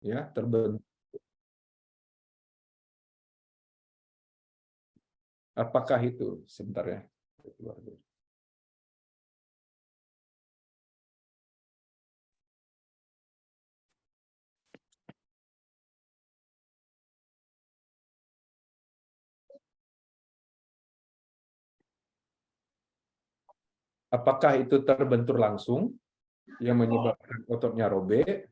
ya, terbentuk. Apakah itu sebentar ya? Apakah itu terbentur langsung yang menyebabkan ototnya robek,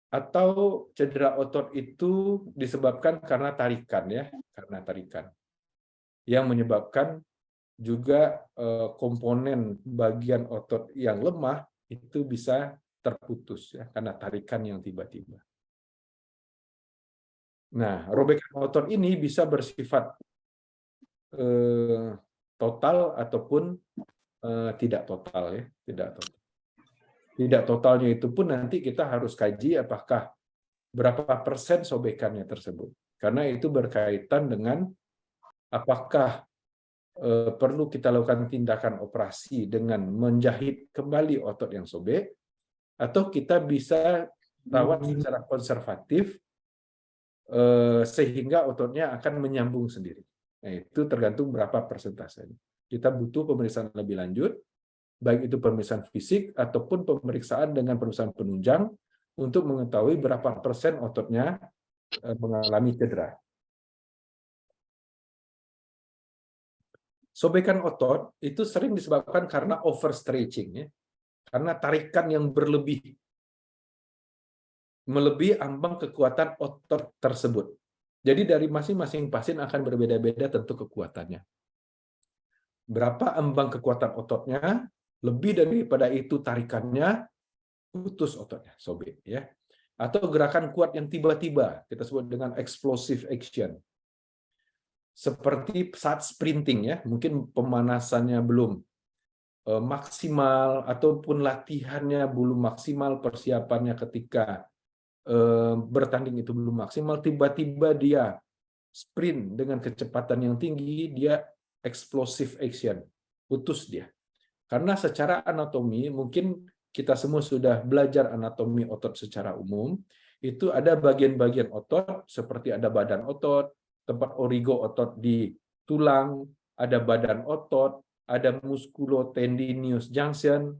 atau cedera otot itu disebabkan karena tarikan, ya, karena tarikan yang menyebabkan juga komponen bagian otot yang lemah itu bisa terputus, ya, karena tarikan yang tiba-tiba. Nah, robekan otot ini bisa bersifat total ataupun tidak total, ya, tidak total. Tidak totalnya itu pun nanti kita harus kaji apakah berapa persen sobekannya tersebut, karena itu berkaitan dengan apakah perlu kita lakukan tindakan operasi dengan menjahit kembali otot yang sobek, atau kita bisa rawat secara konservatif sehingga ototnya akan menyambung sendiri. Nah, itu tergantung berapa persentasenya. Kita butuh pemeriksaan lebih lanjut, baik itu pemeriksaan fisik ataupun pemeriksaan dengan pemeriksaan penunjang untuk mengetahui berapa persen ototnya mengalami cedera. Sobekan otot itu sering disebabkan karena overstretching, ya, karena tarikan yang berlebih, melebihi ambang kekuatan otot tersebut. Jadi dari masing-masing pasien akan berbeda-beda tentu kekuatannya. Berapa ambang kekuatan ototnya, lebih daripada itu tarikannya, putus ototnya, sobek, ya. Atau gerakan kuat yang tiba-tiba, kita sebut dengan explosive action. Seperti saat sprinting, ya, mungkin pemanasannya belum maksimal ataupun latihannya belum maksimal, persiapannya ketika bertanding itu belum maksimal, tiba-tiba dia sprint dengan kecepatan yang tinggi, dia explosive action, putus dia. Karena secara anatomi, mungkin kita semua sudah belajar anatomi otot secara umum, itu ada bagian-bagian otot, seperti ada badan otot, tempat origo otot di tulang, ada badan otot, ada musculotendinous junction,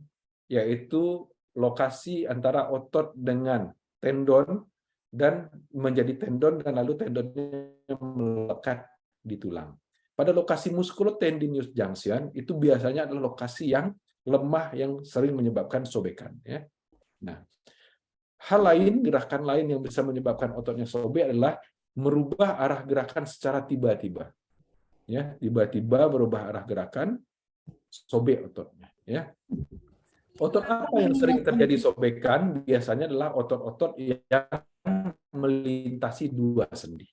yaitu lokasi antara otot dengan tendon, dan menjadi tendon, dan lalu tendonnya melekat di tulang. Pada lokasi musculotendinous junction, itu biasanya adalah lokasi yang lemah yang sering menyebabkan sobekan. Ya. Nah, hal lain, gerakan lain yang bisa menyebabkan ototnya sobek adalah merubah arah gerakan secara tiba-tiba. Ya, tiba-tiba berubah arah gerakan, sobek ototnya. Ya. Otot apa yang sering terjadi sobekan? Biasanya adalah otot-otot yang melintasi dua sendi.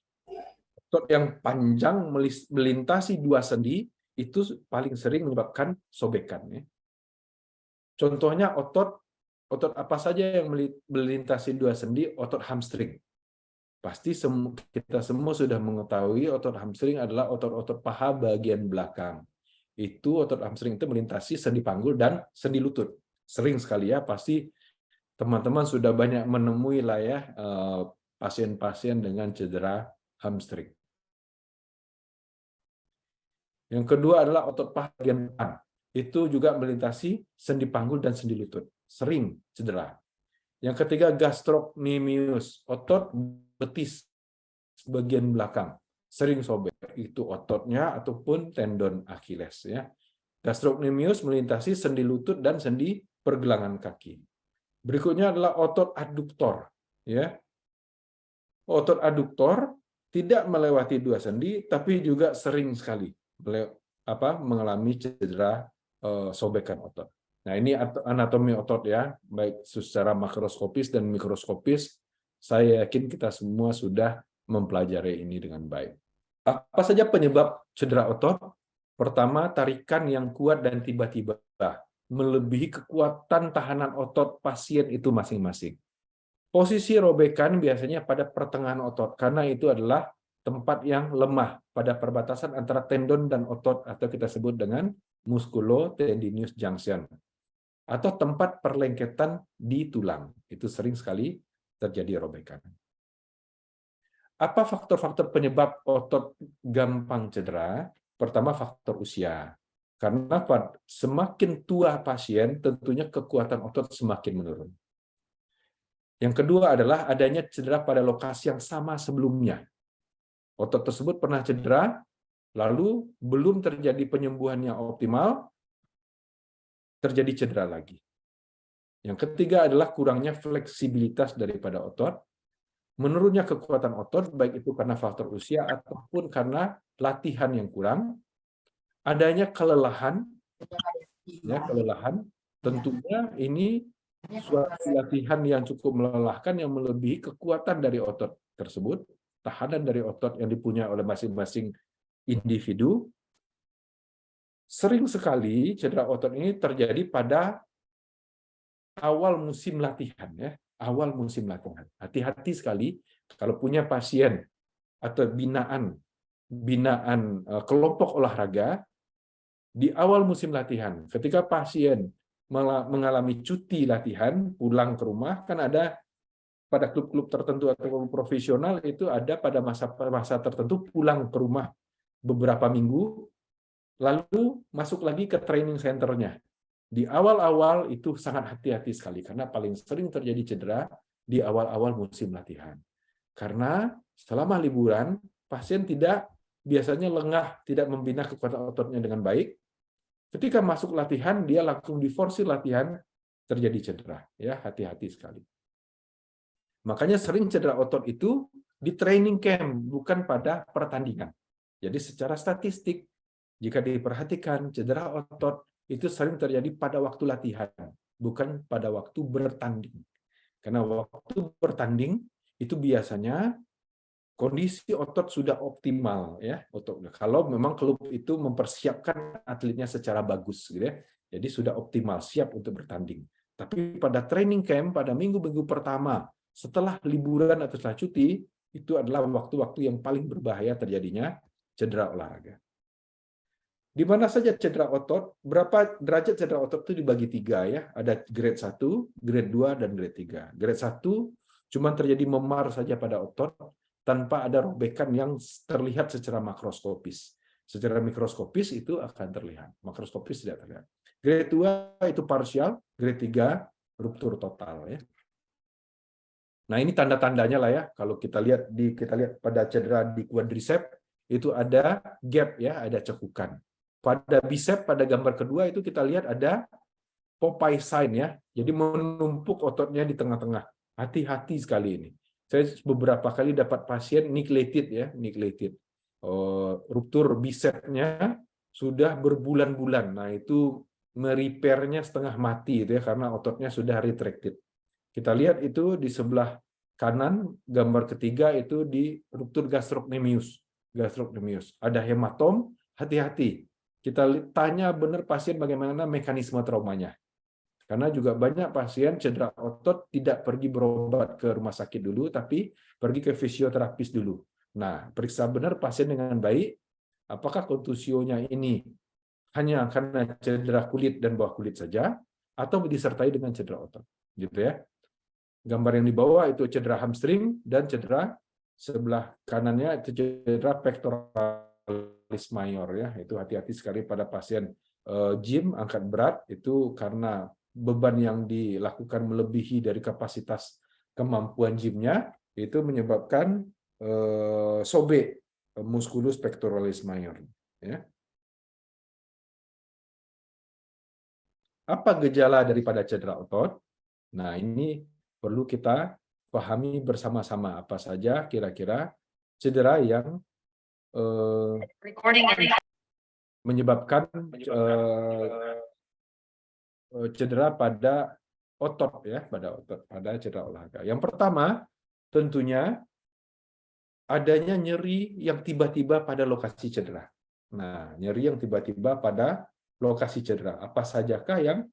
Otot yang panjang melintasi dua sendi itu paling sering menyebabkan sobekan. Ya. Contohnya otot apa saja yang melintasi dua sendi? Otot hamstring. Pasti kita semua sudah mengetahui otot hamstring adalah otot-otot paha bagian belakang. Itu otot hamstring itu melintasi sendi panggul dan sendi lutut. Sering sekali, ya, pasti teman-teman sudah banyak menemui lah, ya, pasien-pasien dengan cedera hamstring. Yang kedua adalah otot paha bagian depan. Itu juga melintasi sendi panggul dan sendi lutut. Sering cedera. Yang ketiga gastrocnemius, otot betis bagian belakang. Sering sobek. Itu ototnya ataupun tendon Achilles, ya. Gastrocnemius melintasi sendi lutut dan sendi pergelangan kaki. Berikutnya adalah otot aduktor, ya. Otot aduktor tidak melewati dua sendi, tapi juga sering sekali mengalami cedera sobekan otot. Nah, ini anatomi otot, ya, baik secara makroskopis dan mikroskopis. Saya yakin kita semua sudah mempelajari ini dengan baik. Apa saja penyebab cedera otot? Pertama, tarikan yang kuat dan tiba-tiba, melebihi kekuatan tahanan otot pasien itu masing-masing. Posisi robekan biasanya pada pertengahan otot, karena itu adalah tempat yang lemah pada perbatasan antara tendon dan otot, atau kita sebut dengan musculotendinous junction. atau tempat perlengketan di tulang. Itu sering sekali terjadi robekan. Apa faktor-faktor penyebab otot gampang cedera? Pertama, faktor usia. Karena semakin tua pasien, tentunya kekuatan otot semakin menurun. Yang kedua adalah adanya cedera pada lokasi yang sama sebelumnya. Otot tersebut pernah cedera, lalu belum terjadi penyembuhan yang optimal, terjadi cedera lagi. Yang ketiga adalah kurangnya fleksibilitas daripada otot, menurunnya kekuatan otot, baik itu karena faktor usia ataupun karena latihan yang kurang, adanya kelelahan, ya kelelahan. Tentunya ini suatu latihan yang cukup melelahkan yang melebihi kekuatan dari otot tersebut, tahanan dari otot yang dipunyai oleh masing-masing individu. Sering sekali cedera otot ini terjadi pada awal musim latihan, ya, awal musim latihan. Hati-hati sekali kalau punya pasien atau binaan kelompok olahraga di awal musim latihan. Ketika pasien mengalami cuti latihan, pulang ke rumah, kan ada pada klub-klub tertentu atau profesional itu ada pada masa tertentu pulang ke rumah beberapa minggu, lalu masuk lagi ke training centernya. Di awal-awal itu sangat hati-hati sekali, karena paling sering terjadi cedera di awal-awal musim latihan. Karena selama liburan, pasien biasanya lengah, tidak membina kekuatan ototnya dengan baik. Ketika masuk latihan, dia langsung diforsir latihan, terjadi cedera. Ya, hati-hati sekali. Makanya sering cedera otot itu di training camp, bukan pada pertandingan. Jadi secara statistik, jika diperhatikan, cedera otot itu sering terjadi pada waktu latihan, bukan pada waktu bertanding. Karena waktu bertanding itu biasanya kondisi otot sudah optimal, ya, ototnya. Kalau memang klub itu mempersiapkan atletnya secara bagus, gitu ya. Jadi sudah optimal, siap untuk bertanding. Tapi pada training camp, pada minggu-minggu pertama setelah liburan atau setelah cuti, itu adalah waktu-waktu yang paling berbahaya terjadinya cedera olahraga. Di mana saja cedera otot, berapa derajat cedera otot itu dibagi 3, ya. Ada grade 1, grade 2, dan grade 3. Grade 1 cuma terjadi memar saja pada otot tanpa ada robekan yang terlihat secara makroskopis. Secara mikroskopis itu akan terlihat, makroskopis tidak terlihat. Grade 2 itu parsial, grade 3 ruptur total, ya. Nah, ini tanda-tandanya lah, ya. Kalau kita lihat pada cedera di quadricep itu ada gap, ya, ada cekukan. Pada bicep pada gambar kedua itu kita lihat ada Popeye sign, ya. Jadi menumpuk ototnya di tengah-tengah. Hati-hati sekali ini. Saya beberapa kali dapat pasien neglected, ya, neglected. Ruptur bicepnya sudah berbulan-bulan. Nah, itu merepairnya setengah mati, itu ya, karena ototnya sudah retracted. Kita lihat itu di sebelah kanan, gambar ketiga itu di ruptur gastrocnemius. Ada hematom, hati-hati. Kita tanya benar pasien bagaimana mekanisme traumanya. Karena juga banyak pasien cedera otot tidak pergi berobat ke rumah sakit dulu, tapi pergi ke fisioterapis dulu. Nah, periksa benar pasien dengan baik, apakah kontusionya ini hanya karena cedera kulit dan bawah kulit saja, atau disertai dengan cedera otot. Gitu, ya. Gambar yang di bawah itu cedera hamstring, dan cedera sebelah kanannya itu cedera pectoralis mayor, ya. Itu hati-hati sekali pada pasien gym, angkat berat, itu karena beban yang dilakukan melebihi dari kapasitas kemampuan gymnya, itu menyebabkan sobek musculus pectoralis mayor, ya. Apa gejala daripada cedera otot? Nah, ini perlu kita pahami bersama-sama apa saja kira-kira cedera yang menyebabkan cedera pada otot, ya, pada cedera olahraga. Yang pertama, tentunya adanya nyeri yang tiba-tiba pada lokasi cedera. Nah, nyeri yang tiba-tiba pada lokasi cedera. Apa sajakah yang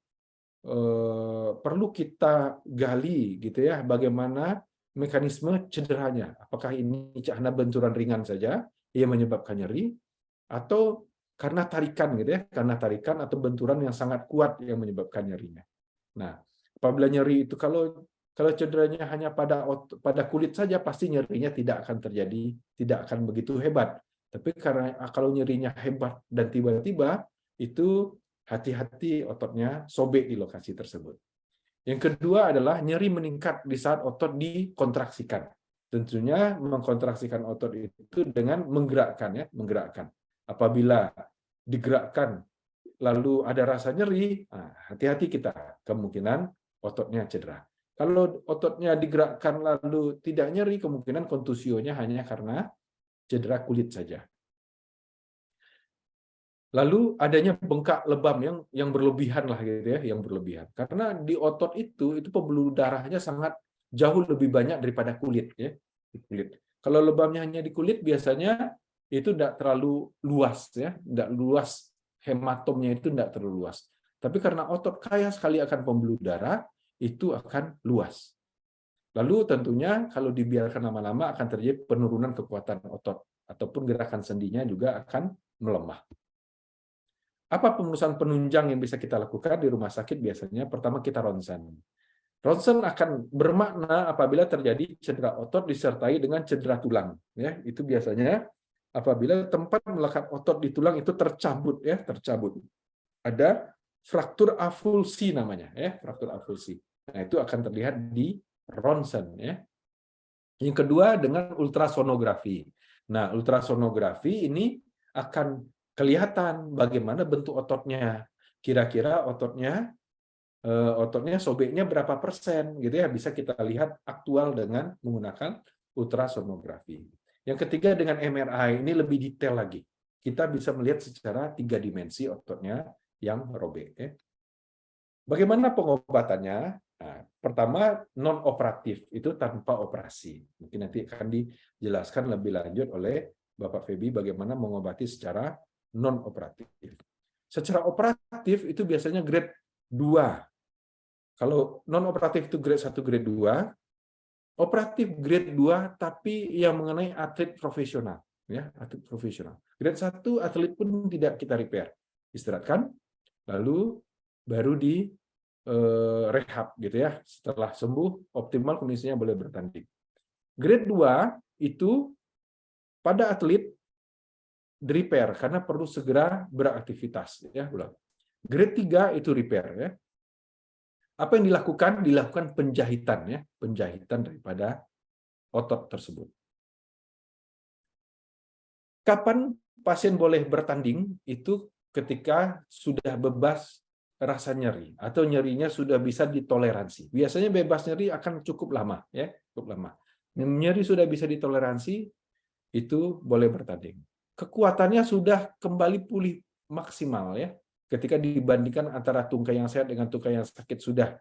perlu kita gali, gitu ya, bagaimana mekanisme cederanya? Apakah ini karena benturan ringan saja yang menyebabkan nyeri, atau karena tarikan, gitu ya, karena tarikan atau benturan yang sangat kuat yang menyebabkan nyerinya? Nah, apabila nyeri itu kalau cederanya hanya pada kulit saja, pasti nyerinya tidak akan terjadi, tidak akan begitu hebat. Tapi karena kalau nyerinya hebat dan tiba-tiba, itu hati-hati ototnya sobek di lokasi tersebut. Yang kedua adalah nyeri meningkat di saat otot dikontraksikan. Tentunya mengkontraksikan otot itu dengan menggerakkan, ya, menggerakkan. Apabila digerakkan lalu ada rasa nyeri, hati-hati kita, kemungkinan ototnya cedera. Kalau ototnya digerakkan lalu tidak nyeri, kemungkinan kontusionya hanya karena cedera kulit saja. Lalu adanya bengkak lebam yang berlebihan lah gitu ya, yang berlebihan. Karena di otot itu pembuluh darahnya sangat jauh lebih banyak daripada kulit ya, di kulit. Kalau lebamnya hanya di kulit biasanya itu tidak terlalu luas ya, tidak luas, hematomnya itu tidak terlalu luas. Tapi karena otot kaya sekali akan pembuluh darah, itu akan luas. Lalu tentunya kalau dibiarkan lama-lama akan terjadi penurunan kekuatan otot ataupun gerakan sendinya juga akan melemah. Apa pemenusan penunjang yang bisa kita lakukan di rumah sakit biasanya? Pertama kita ronsen. Ronsen akan bermakna apabila terjadi cedera otot disertai dengan cedera tulang. Ya, itu biasanya apabila tempat melekat otot di tulang itu tercabut, ya, tercabut. Ada fraktur avulsi namanya, ya, fraktur avulsi. Nah, itu akan terlihat di ronsen, ya. Yang kedua dengan ultrasonografi. Nah, ultrasonografi ini akan kelihatan bagaimana bentuk ototnya. Kira-kira ototnya sobeknya berapa persen gitu ya, bisa kita lihat aktual dengan menggunakan ultrasonografi. Yang ketiga dengan MRI, ini lebih detail lagi. Kita bisa melihat secara 3 dimensi ototnya yang robek. Ya. Bagaimana pengobatannya? Nah, pertama non operatif, itu tanpa operasi. Mungkin nanti akan dijelaskan lebih lanjut oleh Bapak Febi bagaimana mengobati secara non operatif. Secara operatif itu biasanya grade 2. Kalau non operatif itu grade 1, grade 2, operatif grade 2 tapi yang mengenai atlet profesional, ya, atlet profesional. Grade 1 atlet pun tidak kita repair. Istirahatkan lalu baru di rehab gitu ya. Setelah sembuh optimal kondisinya boleh bertanding. Grade 2 itu pada atlet di repair karena perlu segera beraktivitas ya, ulang. Grade 3 itu repair ya. Apa yang dilakukan? Dilakukan penjahitan ya, penjahitan daripada otot tersebut. Kapan pasien boleh bertanding? Itu ketika sudah bebas rasa nyeri atau nyerinya sudah bisa ditoleransi. Biasanya bebas nyeri akan cukup lama ya, cukup lama. Nyeri sudah bisa ditoleransi, itu boleh bertanding. Kekuatannya sudah kembali pulih maksimal ya. Ketika dibandingkan antara tungkai yang sehat dengan tungkai yang sakit sudah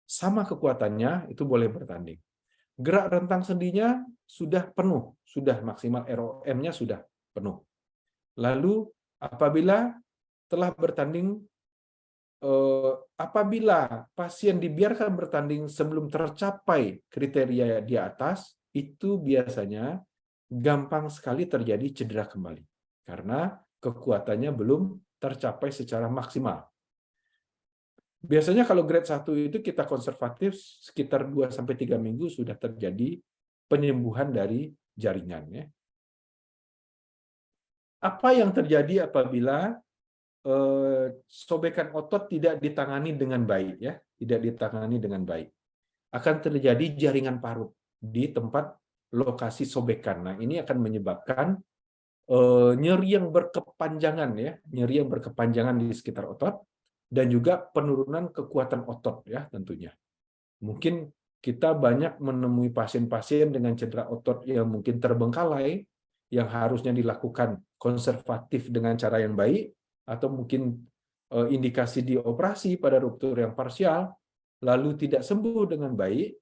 sama kekuatannya, itu boleh bertanding. Gerak rentang sendinya sudah penuh, sudah maksimal ROM-nya sudah penuh. Lalu apabila telah bertanding, apabila pasien dibiarkan bertanding sebelum tercapai kriteria di atas, itu biasanya gampang sekali terjadi cedera kembali karena kekuatannya belum tercapai secara maksimal. Biasanya kalau grade 1 itu kita konservatif sekitar 2-3 minggu sudah terjadi penyembuhan dari jaringannya. Apa yang terjadi apabila sobekan otot tidak ditangani dengan baik ya, tidak ditangani dengan baik? Akan terjadi jaringan parut di tempat lokasi sobekan. Nah, ini akan menyebabkan nyeri yang berkepanjangan ya, nyeri yang berkepanjangan di sekitar otot dan juga penurunan kekuatan otot ya tentunya. Mungkin kita banyak menemui pasien-pasien dengan cedera otot yang mungkin terbengkalai yang harusnya dilakukan konservatif dengan cara yang baik atau mungkin indikasi dioperasi pada ruptur yang parsial lalu tidak sembuh dengan baik.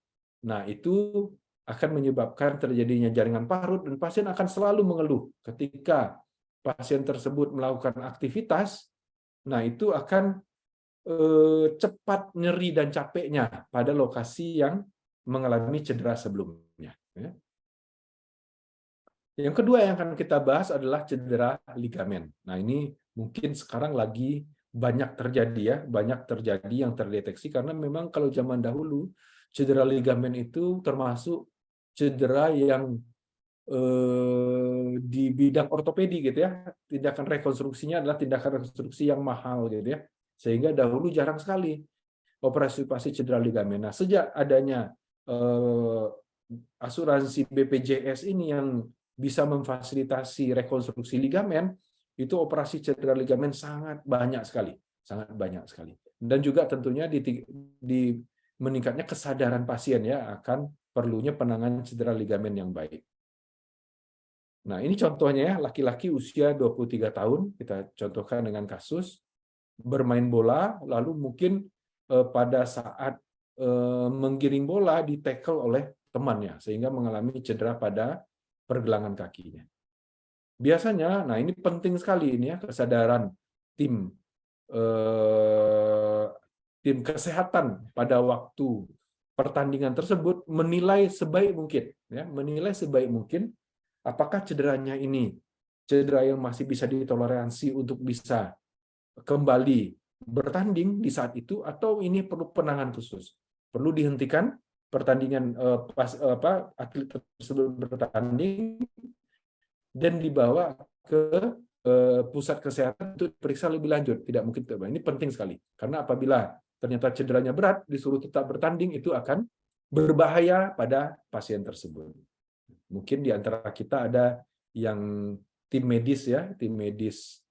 Nah, itu akan menyebabkan terjadinya jaringan parut dan pasien akan selalu mengeluh ketika pasien tersebut melakukan aktivitas. Nah, itu akan cepat nyeri dan capeknya pada lokasi yang mengalami cedera sebelumnya. Yang kedua yang akan kita bahas adalah cedera ligamen. Nah, ini mungkin sekarang lagi banyak terjadi ya, banyak terjadi yang terdeteksi karena memang kalau zaman dahulu cedera ligamen itu termasuk cedera yang di bidang ortopedi gitu ya. Tindakan rekonstruksinya adalah tindakan rekonstruksi yang mahal gitu ya. Sehingga dahulu jarang sekali operasi cedera ligamen. Nah, sejak adanya asuransi BPJS ini yang bisa memfasilitasi rekonstruksi ligamen, itu operasi cedera ligamen sangat banyak sekali, sangat banyak sekali. Dan juga tentunya di meningkatnya kesadaran pasien ya akan perlunya penanganan cedera ligamen yang baik. Nah, ini contohnya ya, laki-laki usia 23 tahun, kita contohkan dengan kasus bermain bola, lalu mungkin pada saat menggiring bola di-tackle oleh temannya, sehingga mengalami cedera pada pergelangan kakinya. Biasanya, nah ini penting sekali ini ya, kesadaran tim tim kesehatan pada waktu pertandingan tersebut menilai sebaik mungkin, ya, menilai sebaik mungkin apakah cederanya ini cedera yang masih bisa ditoleransi untuk bisa kembali bertanding di saat itu, atau ini perlu penanganan khusus, perlu dihentikan pertandingan atlet tersebut bertanding dan dibawa ke pusat kesehatan untuk diperiksa lebih lanjut. Tidak mungkin terbang. Ini penting sekali karena apabila ternyata cederanya berat disuruh tetap bertanding itu akan berbahaya pada pasien tersebut. Mungkin di antara kita ada yang tim medis ya, tim medis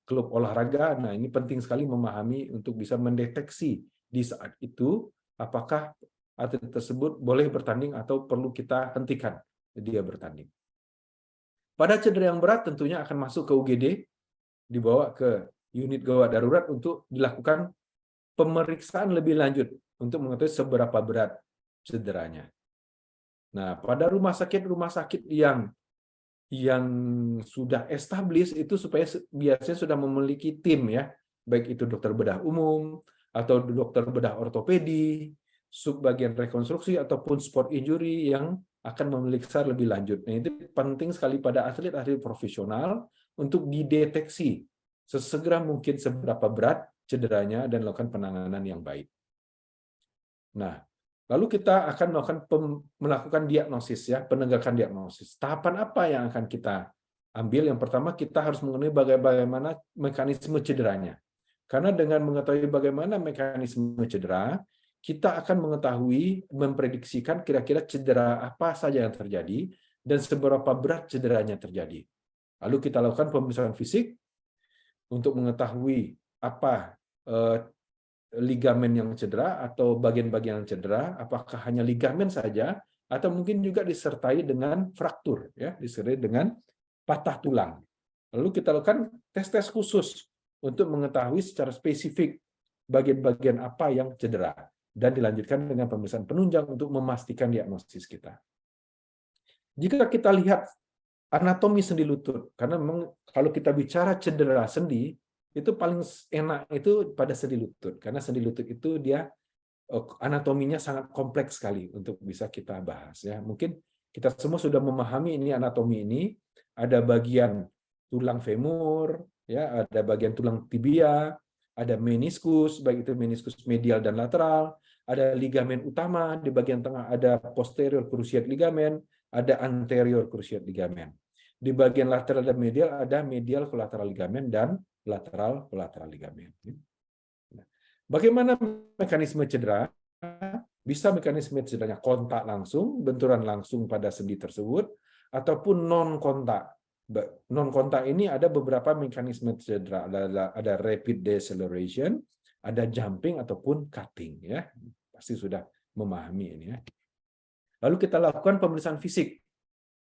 klub olahraga. Nah, ini penting sekali memahami untuk bisa mendeteksi di saat itu apakah atlet tersebut boleh bertanding atau perlu kita hentikan dia bertanding. Pada cedera yang berat tentunya akan masuk ke UGD, dibawa ke unit gawat darurat untuk dilakukan pemeriksaan lebih lanjut untuk mengetahui seberapa berat cederanya. Nah, pada rumah sakit yang sudah established itu supaya biasanya sudah memiliki tim ya, baik itu dokter bedah umum atau dokter bedah ortopedi, subbagian rekonstruksi ataupun sport injury yang akan memeriksa lebih lanjut. Nah, itu penting sekali pada atlet-atlet profesional untuk dideteksi sesegera mungkin seberapa berat cederanya dan lakukan penanganan yang baik. Nah, lalu kita akan melakukan diagnosis ya, penegakan diagnosis. Tahapan apa yang akan kita ambil? Yang pertama kita harus mengenai bagaimana mekanisme cederanya. Karena dengan mengetahui bagaimana mekanisme cedera, kita akan mengetahui, memprediksikan kira-kira cedera apa saja yang terjadi dan seberapa berat cederanya terjadi. Lalu kita lakukan pemeriksaan fisik untuk mengetahui apa ligamen yang cedera atau bagian-bagian yang cedera, apakah hanya ligamen saja atau mungkin juga disertai dengan fraktur, ya, disertai dengan patah tulang. Lalu kita lakukan tes-tes khusus untuk mengetahui secara spesifik bagian-bagian apa yang cedera dan dilanjutkan dengan pemeriksaan penunjang untuk memastikan diagnosis kita. Jika kita lihat anatomi sendi lutut, karena memang kalau kita bicara cedera sendi, itu paling enak itu pada sendi lutut, karena sendi lutut itu dia anatominya sangat kompleks sekali untuk bisa kita bahas ya. Mungkin kita semua sudah memahami ini anatomi ini, ada bagian tulang femur, ya, ada bagian tulang tibia, ada meniskus, baik itu meniskus medial dan lateral, ada ligamen utama di bagian tengah, ada posterior cruciate ligamen, ada anterior cruciate ligamen. Di bagian lateral dan medial ada medial collateral ligamen dan lateral collateral ligamen. Bagaimana mekanisme cedera? Bisa mekanisme cederanya kontak langsung, benturan langsung pada sendi tersebut, ataupun non-kontak. Non-kontak ini ada beberapa mekanisme cedera. Ada rapid deceleration, ada jumping ataupun cutting. Ya, pasti sudah memahami ini. Ya. Lalu kita lakukan pemeriksaan fisik.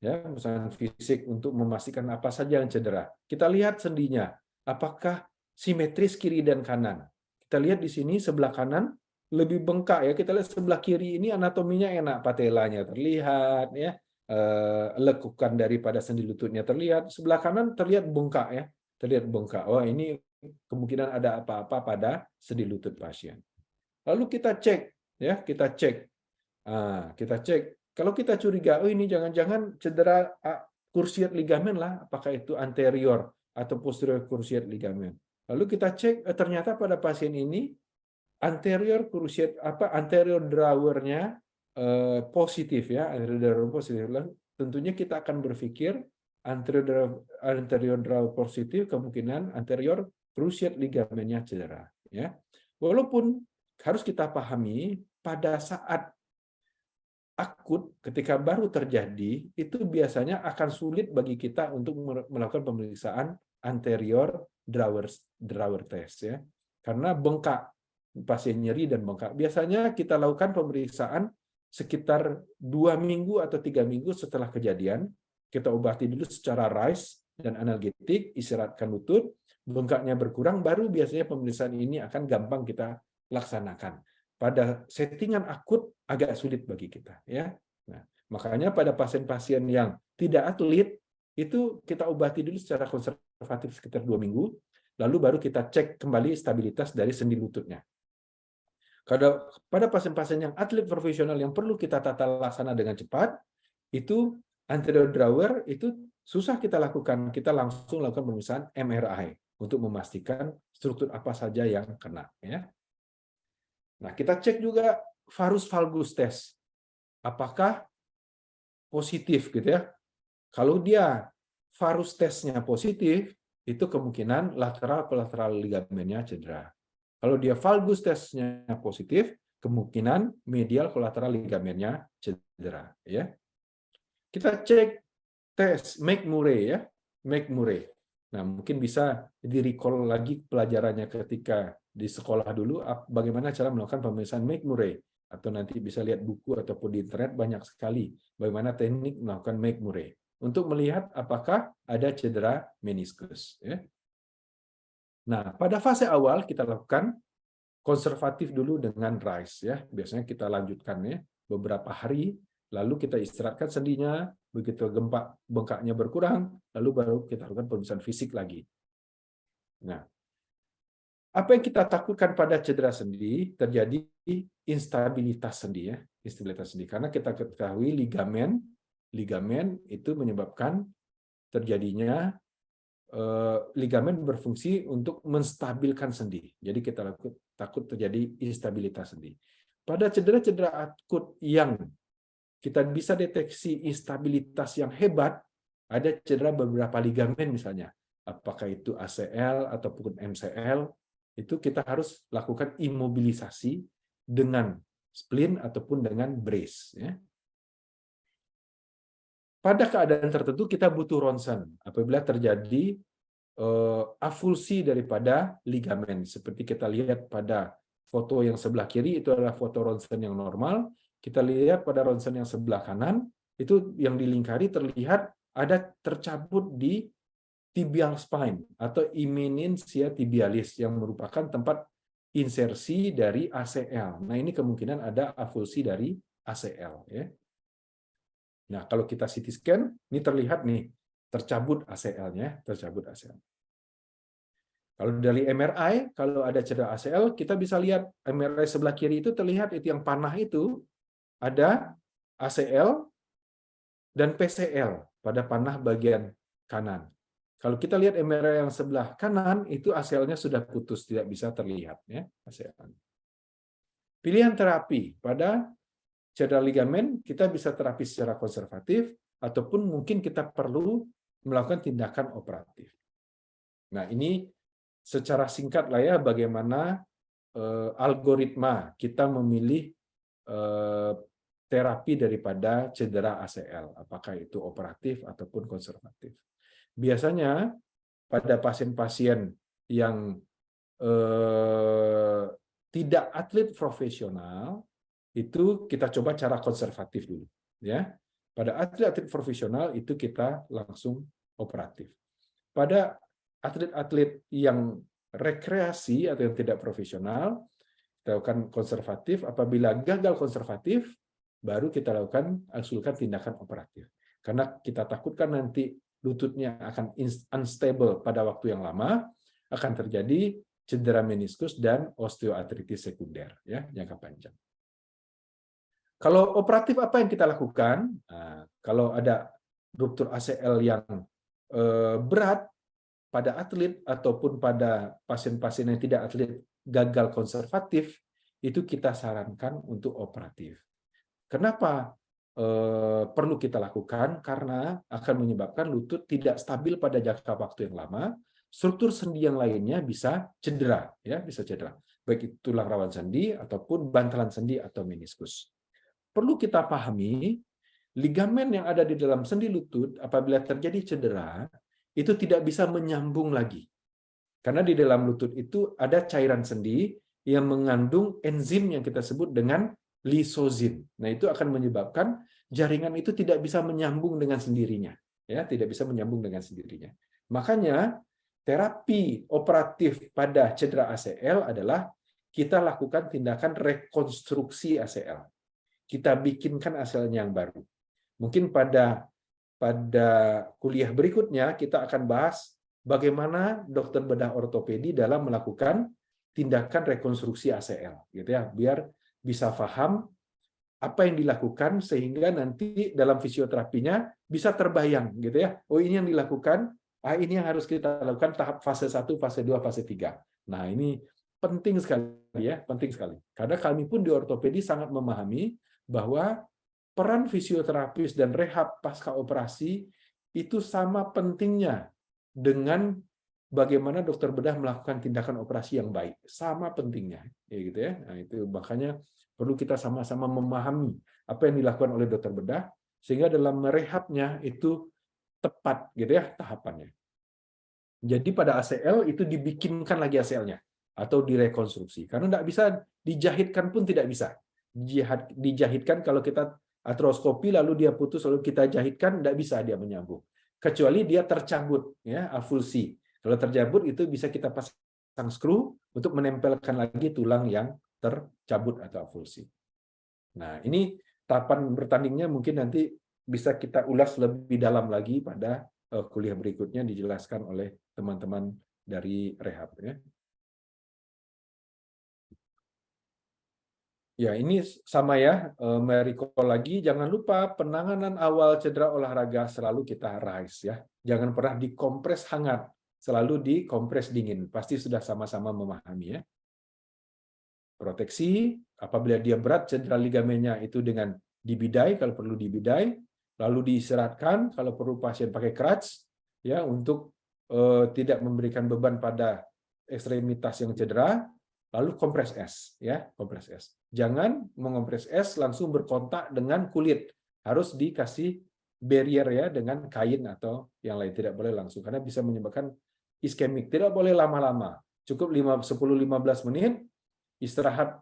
Ya, pemeriksaan fisik untuk memastikan apa saja yang cedera. Kita lihat sendinya, apakah simetris kiri dan kanan. Kita lihat di sini sebelah kanan lebih bengkak ya. Kita lihat sebelah kiri ini anatominya enak, patelanya terlihat ya, lekukan daripada sendi lututnya terlihat. Sebelah kanan terlihat bengkak ya, terlihat bengkak. Oh, ini kemungkinan ada apa-apa pada sendi lutut pasien. Lalu kita cek ya, kita cek. Kalau kita curiga, oh ini jangan-jangan cedera cruciate ligamen lah, apakah itu anterior atau posterior cruciate ligamen. Lalu kita cek ternyata pada pasien ini anterior anterior drawernya positif ya, anterior drawer positif. Lalu tentunya kita akan berpikir anterior drawer positif kemungkinan anterior cruciate ligamennya cedera ya. Walaupun harus kita pahami pada saat akut ketika baru terjadi itu biasanya akan sulit bagi kita untuk melakukan pemeriksaan anterior drawer test ya. Karena bengkak, pasien nyeri dan bengkak. Biasanya kita lakukan pemeriksaan sekitar 2 minggu atau 3 minggu setelah kejadian. Kita obati dulu secara RICE dan analgetik, istirahatkan lutut, bengkaknya berkurang, baru biasanya pemeriksaan ini akan gampang kita laksanakan. Pada settingan akut agak sulit bagi kita ya. Nah, makanya pada pasien-pasien yang tidak atlet itu kita obati dulu secara konservatif sekitar 2 minggu, lalu baru kita cek kembali stabilitas dari sendi lututnya. Kalau pada pasien-pasien yang atlet profesional yang perlu kita tata laksana dengan cepat, itu anterior drawer itu susah kita lakukan, kita langsung lakukan pemeriksaan MRI untuk memastikan struktur apa saja yang kena ya. Nah, kita cek juga varus valgus test. Apakah positif gitu ya. Kalau dia varus testnya positif, itu kemungkinan lateral kolateral ligamennya cedera. Kalau dia valgus testnya positif, kemungkinan medial kolateral ligamennya cedera ya. Kita cek tes McMurray ya, McMurray. Nah, mungkin bisa di-recall lagi pelajarannya ketika di sekolah dulu bagaimana cara melakukan pemeriksaan McMurray, atau nanti bisa lihat buku ataupun di internet banyak sekali bagaimana teknik melakukan McMurray untuk melihat apakah ada cedera meniskus ya. Nah, pada fase awal kita lakukan konservatif dulu dengan RICE ya. Biasanya kita lanjutkan ya beberapa hari, lalu kita istirahatkan sendinya, begitu bengkaknya berkurang, lalu baru kita lakukan pemeriksaan fisik lagi. Nah, apa yang kita takutkan pada cedera sendi terjadi instabilitas sendi ya, instabilitas sendi. Karena kita ketahui ligamen itu menyebabkan terjadinya ligamen berfungsi untuk menstabilkan sendi. Jadi kita takut terjadi instabilitas sendi. Pada cedera-cedera akut yang kita bisa deteksi instabilitas yang hebat, ada cedera beberapa ligamen misalnya, apakah itu ACL ataupun MCL, itu kita harus lakukan imobilisasi dengan splint ataupun dengan brace. Ya. Pada keadaan tertentu kita butuh ronsen apabila terjadi avulsi daripada ligamen. Seperti kita lihat pada foto yang sebelah kiri itu adalah foto ronsen yang normal. Kita lihat pada ronsen yang sebelah kanan itu yang dilingkari terlihat ada tercabut di tibial spine atau eminentia tibialis yang merupakan tempat insersi dari ACL. Nah, ini kemungkinan ada avulsi dari ACL ya. Nah, kalau kita CT scan, ini terlihat nih tercabut ACL-nya, tercabut ACL. Kalau dari MRI, kalau ada cedera ACL, kita bisa lihat MRI sebelah kiri itu terlihat itu yang panah itu ada ACL dan PCL pada panah bagian kanan. Kalau kita lihat MRI yang sebelah kanan, itu ACL-nya sudah putus, tidak bisa terlihat. Ya, ACL. Pilihan terapi pada cedera ligamen, kita bisa terapi secara konservatif, ataupun mungkin kita perlu melakukan tindakan operatif. Nah, ini secara singkat lah ya, bagaimana algoritma kita memilih terapi daripada cedera ACL, apakah itu operatif ataupun konservatif. Biasanya pada pasien-pasien yang tidak atlet profesional itu kita coba cara konservatif dulu, ya. Pada atlet-atlet profesional itu kita langsung operatif. Pada atlet-atlet yang rekreasi atau yang tidak profesional, kita lakukan konservatif. Apabila gagal konservatif, baru kita lakukan usulkan tindakan operatif. Karena kita takutkan nanti lututnya akan unstable pada waktu yang lama, akan terjadi cedera meniskus dan osteoartritis sekunder ya, jangka panjang. Kalau operatif apa yang kita lakukan? Nah, kalau ada ruptur ACL yang berat, pada atlet ataupun pada pasien-pasien yang tidak atlet gagal konservatif, itu kita sarankan untuk operatif. Kenapa perlu kita lakukan? Karena akan menyebabkan lutut tidak stabil pada jangka waktu yang lama, struktur sendi yang lainnya bisa cedera, ya, bisa cedera. Baik itu tulang rawan sendi ataupun bantalan sendi atau meniskus. Perlu kita pahami, ligamen yang ada di dalam sendi lutut apabila terjadi cedera itu tidak bisa menyambung lagi. Karena di dalam lutut itu ada cairan sendi yang mengandung enzim yang kita sebut dengan lisozin. Nah, itu akan menyebabkan jaringan itu tidak bisa menyambung dengan sendirinya, ya, tidak bisa menyambung dengan sendirinya. Makanya terapi operatif pada cedera ACL adalah kita lakukan tindakan rekonstruksi ACL. Kita bikinkan ACL-nya yang baru. Mungkin pada kuliah berikutnya kita akan bahas bagaimana dokter bedah ortopedi dalam melakukan tindakan rekonstruksi ACL, gitu ya, biar bisa paham apa yang dilakukan sehingga nanti dalam fisioterapinya bisa terbayang, gitu ya. Oh, ini yang dilakukan, ini yang harus kita lakukan tahap fase 1, fase 2, fase 3. Nah, ini penting sekali ya, penting sekali. Karena kami pun di ortopedi sangat memahami bahwa peran fisioterapis dan rehab pasca operasi itu sama pentingnya dengan bagaimana dokter bedah melakukan tindakan operasi yang baik. Sama pentingnya, ya gitu ya. Nah, itu makanya perlu kita sama-sama memahami apa yang dilakukan oleh dokter bedah sehingga dalam merehabnya itu tepat, gitu ya, tahapannya. Jadi pada ACL itu dibikinkan lagi ACL-nya atau direkonstruksi. Karena tidak bisa dijahitkan pun tidak bisa. Dijahitkan kalau kita artroskopi lalu dia putus lalu kita jahitkan, tidak bisa dia menyambung. Kecuali dia tercabut, ya, avulsi. Kalau tercabut itu bisa kita pasang skru untuk menempelkan lagi tulang yang tercabut atau avulsi. Nah, ini tahapan bertandingnya mungkin nanti bisa kita ulas lebih dalam lagi pada kuliah berikutnya dijelaskan oleh teman-teman dari rehab, ya. Ya, ini sama ya, recall lagi. Jangan lupa penanganan awal cedera olahraga selalu kita RICE ya. Jangan pernah dikompres hangat, selalu dikompres dingin. Pasti sudah sama-sama memahami ya. Proteksi, apabila dia berat cedera ligamennya itu dengan dibidai kalau perlu dibidai, lalu diistirahatkan kalau perlu pasien pakai crutch ya untuk tidak memberikan beban pada ekstremitas yang cedera. Lalu kompres es, ya, kompres es. Jangan mengompres es langsung berkontak dengan kulit. Harus dikasih barrier ya dengan kain atau yang lain. Tidak boleh langsung karena bisa menyebabkan iskemik. Tidak boleh lama-lama. Cukup 10-15 menit istirahat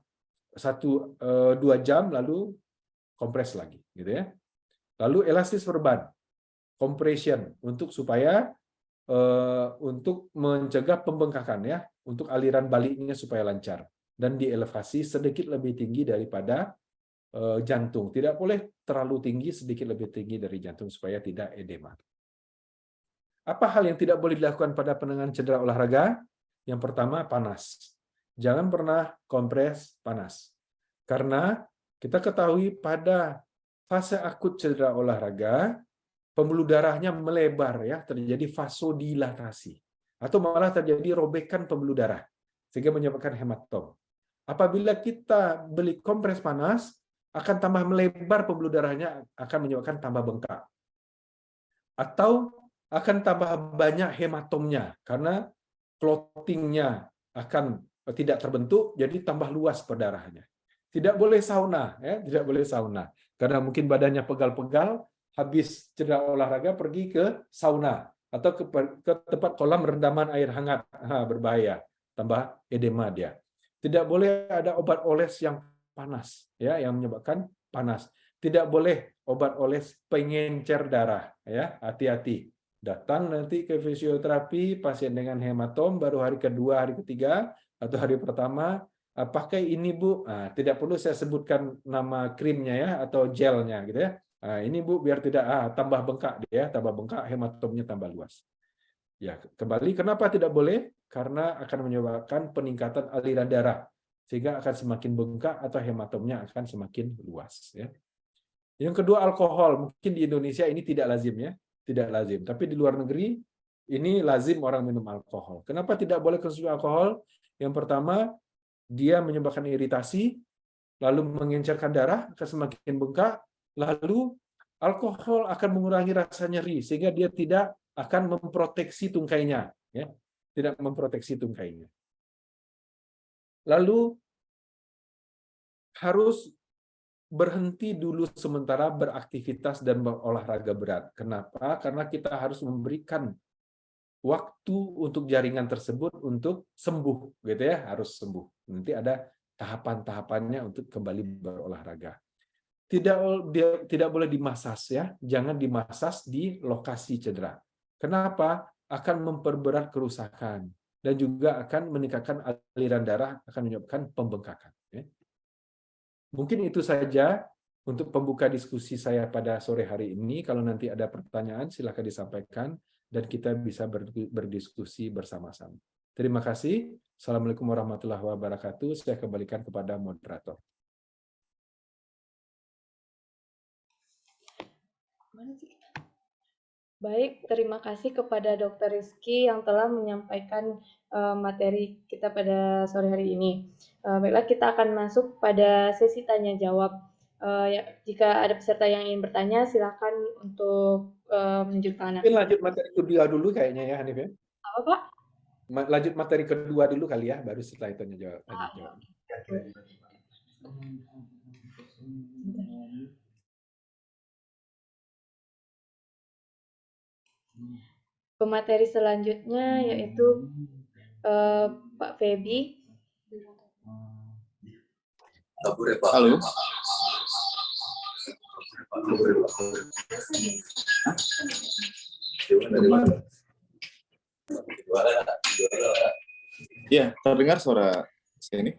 1-2 jam lalu kompres lagi, gitu ya. Lalu elastis perban, compression untuk supaya untuk mencegah pembengkakan ya, untuk aliran baliknya supaya lancar dan dielevasi sedikit lebih tinggi daripada jantung. Tidak boleh terlalu tinggi, sedikit lebih tinggi dari jantung supaya tidak edema. Apa hal yang tidak boleh dilakukan pada penanganan cedera olahraga? Yang pertama, panas. Jangan pernah kompres panas. Karena kita ketahui pada fase akut cedera olahraga, pembuluh darahnya melebar ya, terjadi vasodilatasi atau malah terjadi robekan pembuluh darah sehingga menyebabkan hematom. Apabila kita beli kompres panas akan tambah melebar pembuluh darahnya, akan menyebabkan tambah bengkak. Atau akan tambah banyak hematomnya karena clottingnya akan tidak terbentuk jadi tambah luas perdarahannya. Tidak boleh sauna ya, tidak boleh sauna karena mungkin badannya pegal-pegal. Habis cedera olahraga pergi ke sauna atau ke tempat kolam rendaman air hangat, berbahaya, tambah edema dia. Tidak boleh ada obat oles yang panas, ya, yang menyebabkan panas. Tidak boleh obat oles pengencer darah, ya, hati-hati. Datang nanti ke fisioterapi pasien dengan hematom baru hari kedua, hari ketiga atau hari pertama pakai ini Bu. Nah, tidak perlu saya sebutkan nama krimnya ya atau gelnya gitu ya. Nah, ini Bu biar tidak tambah bengkak dia, tambah bengkak, hematomnya tambah luas. Ya, kembali kenapa tidak boleh? Karena akan menyebabkan peningkatan aliran darah sehingga akan semakin bengkak atau hematomnya akan semakin luas ya. Yang kedua alkohol, mungkin di Indonesia ini tidak lazim ya, tidak lazim. Tapi di luar negeri ini lazim orang minum alkohol. Kenapa tidak boleh konsumsi alkohol? Yang pertama, dia menyebabkan iritasi, lalu mengencerkan darah, akan semakin bengkak, lalu alkohol akan mengurangi rasa nyeri, sehingga dia tidak akan memproteksi tungkainya. Ya. Tidak memproteksi tungkainya. Lalu harus berhenti dulu sementara beraktivitas dan berolahraga berat. Kenapa? Karena kita harus memberikan waktu untuk jaringan tersebut untuk sembuh, gitu ya, harus sembuh. Nanti ada tahapan-tahapannya untuk kembali berolahraga. Tidak boleh dimasas ya, jangan dimasas di lokasi cedera. Kenapa? Akan memperberat kerusakan dan juga akan meningkatkan aliran darah, akan menyebabkan pembengkakan. Ya. Mungkin itu saja untuk pembuka diskusi saya pada sore hari ini. Kalau nanti ada pertanyaan, silakan disampaikan dan kita bisa berdiskusi bersama-sama. Terima kasih. Assalamualaikum warahmatullahi wabarakatuh. Saya kembalikan kepada moderator. Baik, terima kasih kepada Dr. Rizky yang telah menyampaikan materi kita pada sore hari ini. Baiklah, kita akan masuk pada sesi tanya jawab. Jika ada peserta yang ingin bertanya, silakan untuk menunjukkan tangan. Mungkin lanjut materi kedua dulu kayaknya ya, Hanif ya. Apa, Pak? Lanjut materi kedua dulu kali ya, baru setelah itu tanya jawab. Pemateri selanjutnya yaitu Pak Feby. Halo. Ya, terdengar suara saya ini?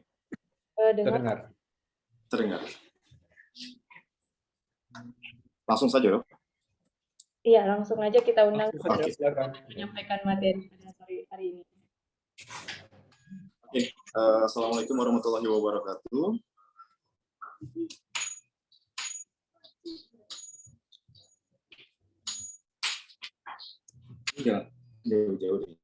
Terdengar. Terdengar. Langsung saja, Dok. Iya, langsung aja kita undang menyampaikan materi pada sore hari ini. Oke, Assalamualaikum warahmatullahi wabarakatuh. Enggak, jauh-jauh deh.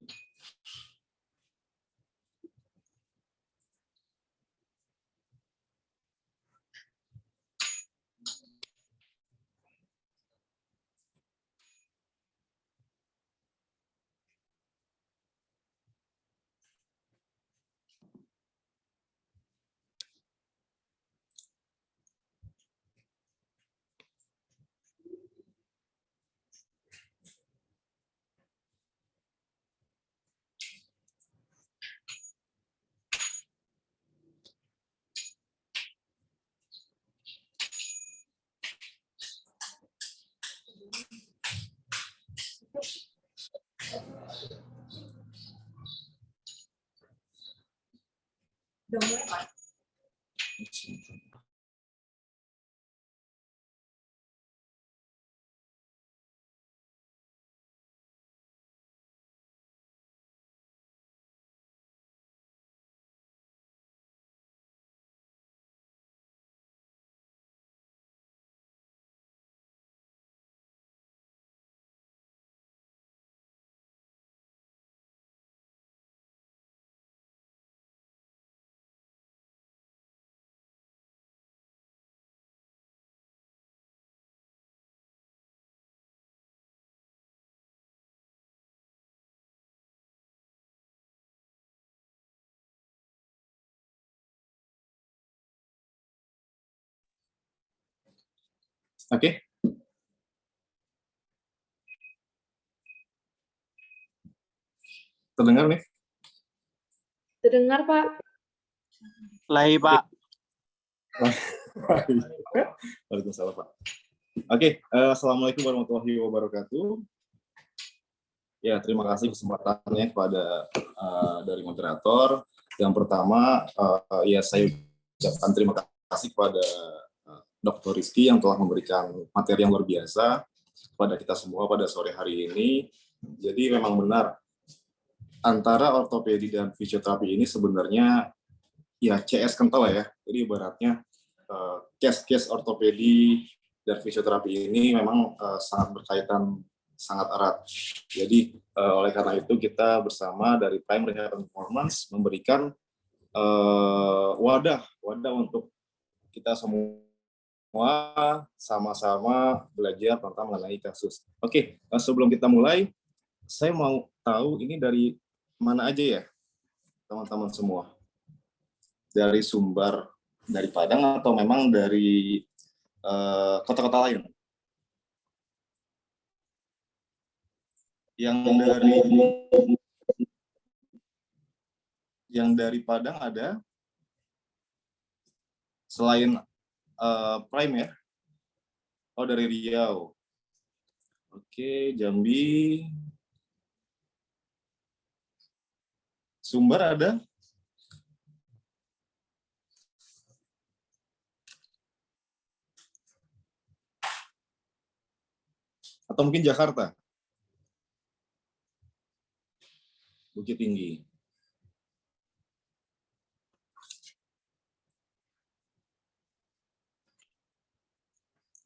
Oke. Terdengar nih? Terdengar, Pak. Lai, Pak. Waalaikumsalam, Pak. Oke, Assalamualaikum warahmatullahi wabarakatuh. Ya, terima kasih kesempatannya kepada dari moderator. Yang pertama, ya saya ucapkan terima kasih kepada Dr. Rizky yang telah memberikan materi yang luar biasa kepada kita semua pada sore hari ini. Jadi memang benar, antara ortopedi dan fisioterapi ini sebenarnya ya CS kental ya. Jadi ibaratnya case-case ortopedi dan fisioterapi ini memang sangat berkaitan sangat erat. Jadi oleh karena itu kita bersama dari Prime Rehab and Performance memberikan wadah untuk kita semua sama-sama belajar tentang mengenai kasus. Oke, sebelum kita mulai, saya mau tahu ini dari mana aja ya, teman-teman semua. Dari Sumbar, dari Padang, atau memang dari kota-kota lain? Yang dari Padang ada, selain Prime ya? Oh, dari Riau. Oke, Jambi. Sumbar ada? Atau mungkin Jakarta? Bukit Tinggi.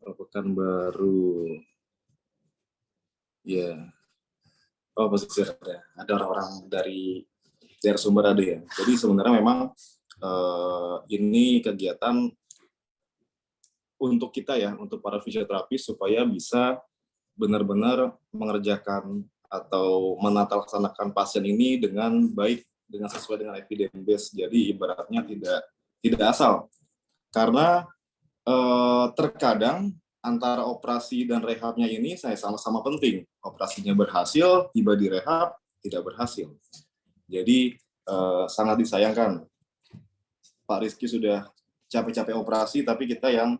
Pekanbaru. Ya. Oh, pesisir ya. Ada orang-orang dari daerah Sumber ada ya. Jadi sebenarnya memang ini kegiatan untuk kita ya, untuk para fisioterapis supaya bisa benar-benar mengerjakan atau menata laksanakan pasien ini dengan baik, dengan sesuai dengan evidence base. Jadi ibaratnya tidak asal. Karena terkadang antara operasi dan rehabnya ini saya sama-sama penting. Operasinya berhasil, tiba di rehab tidak berhasil. Jadi sangat disayangkan. Pak Rizky sudah capek-capek operasi, tapi kita yang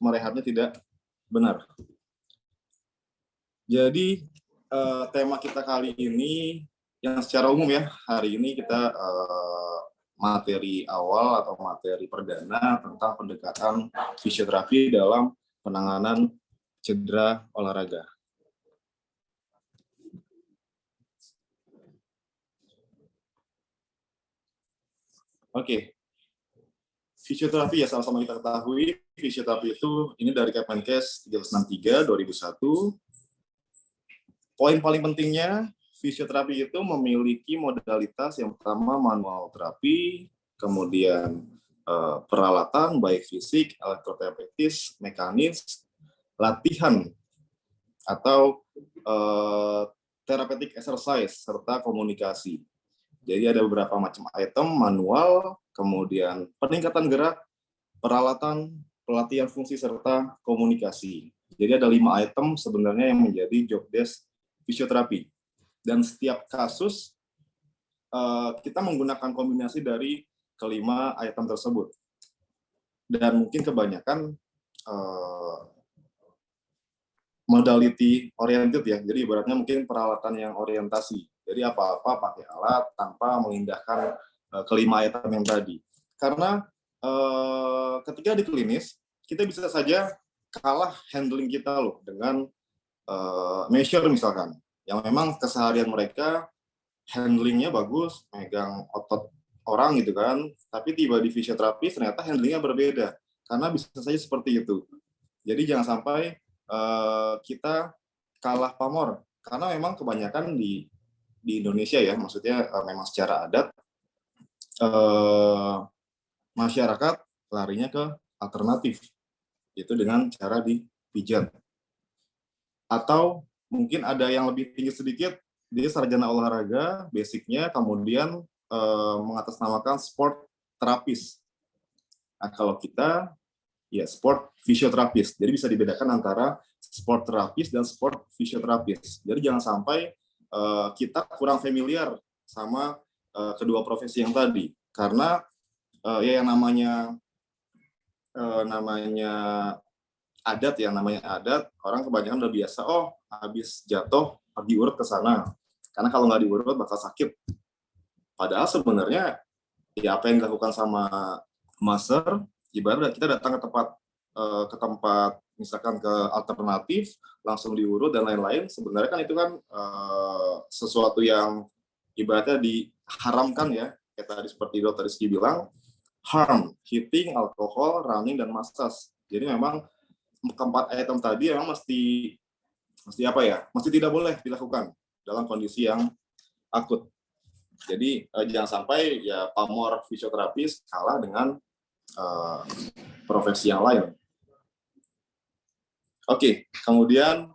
merehabnya tidak benar. Jadi tema kita kali ini yang secara umum ya, hari ini kita materi awal atau materi perdana tentang pendekatan fisioterapi dalam penanganan cedera olahraga. Oke. Fisioterapi ya sama-sama kita ketahui, fisioterapi itu ini dari Kemenkes 1363 2001. Poin paling pentingnya, fisioterapi itu memiliki modalitas yang pertama manual terapi, kemudian peralatan baik fisik, elektroterapeutis, mekanis, latihan atau therapeutic exercise serta komunikasi. Jadi ada beberapa macam item manual, kemudian peningkatan gerak, peralatan, pelatihan fungsi serta komunikasi. Jadi ada 5 item sebenarnya yang menjadi job desk fisioterapi. Dan setiap kasus kita menggunakan kombinasi dari kelima item tersebut. Dan mungkin kebanyakan modality oriented ya. Jadi ibaratnya mungkin peralatan yang orientasi. Jadi apa-apa pakai alat tanpa mengindahkan kelima item yang tadi. Karena ketika di klinis kita bisa saja kalah handling kita loh dengan measure misalkan, yang memang keseharian mereka handlingnya bagus, megang otot orang gitu kan, tapi tiba di fisioterapi ternyata handlingnya berbeda, karena bisa saja seperti itu. Jadi jangan sampai kita kalah pamor, karena memang kebanyakan di Indonesia ya, maksudnya memang secara adat masyarakat larinya ke alternatif, itu dengan cara dipijat. Atau mungkin ada yang lebih tinggi sedikit, dia sarjana olahraga, basicnya, kemudian mengatasnamakan sport terapis. Nah, kalau kita, ya sport fisioterapis. Jadi bisa dibedakan antara sport terapis dan sport fisioterapis. Jadi jangan sampai kita kurang familiar sama kedua profesi yang tadi. Karena ya yang namanya adat ya, orang kebanyakan udah biasa, oh habis jatuh pergi urut ke sana, karena kalau nggak diurut bakal sakit. Padahal sebenarnya ya apa yang dilakukan sama master, ibarat kita datang ke tempat misalkan ke alternatif, langsung diurut dan lain-lain, sebenarnya kan itu kan sesuatu yang ibaratnya diharamkan ya, kayak tadi seperti Dr. Rizky bilang, harm, hitting, alkohol, running, dan massage. Jadi memang keempat item tadi memang mesti apa ya? Mesti tidak boleh dilakukan dalam kondisi yang akut. Jadi jangan sampai ya pamor fisioterapis kalah dengan profesi yang lain. Oke, kemudian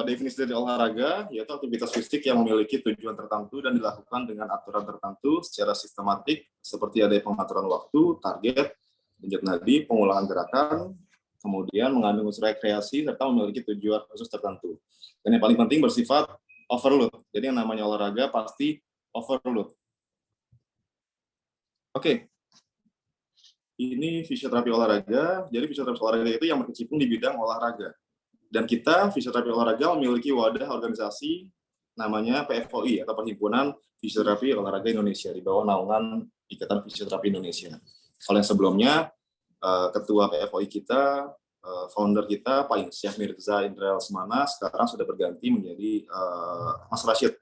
definisi dari olahraga yaitu aktivitas fisik yang memiliki tujuan tertentu dan dilakukan dengan aturan tertentu secara sistematik seperti ada pengaturan waktu, target, denyut nadi, pengulangan gerakan, kemudian mengandung unsur rekreasi serta memiliki tujuan khusus tertentu. Dan yang paling penting bersifat overload. Jadi yang namanya olahraga pasti overload. Oke. Ini fisioterapi olahraga. Jadi fisioterapi olahraga itu yang berkecimpung di bidang olahraga. Dan kita fisioterapi olahraga memiliki wadah organisasi namanya PFOI atau Perhimpunan Fisioterapi Olahraga Indonesia di bawah naungan Ikatan Fisioterapi Indonesia. Kalau yang sebelumnya ketua PFOI kita, founder kita Pak Insyaf Mirza Indra Lesmana sekarang sudah berganti menjadi Mas Rashid.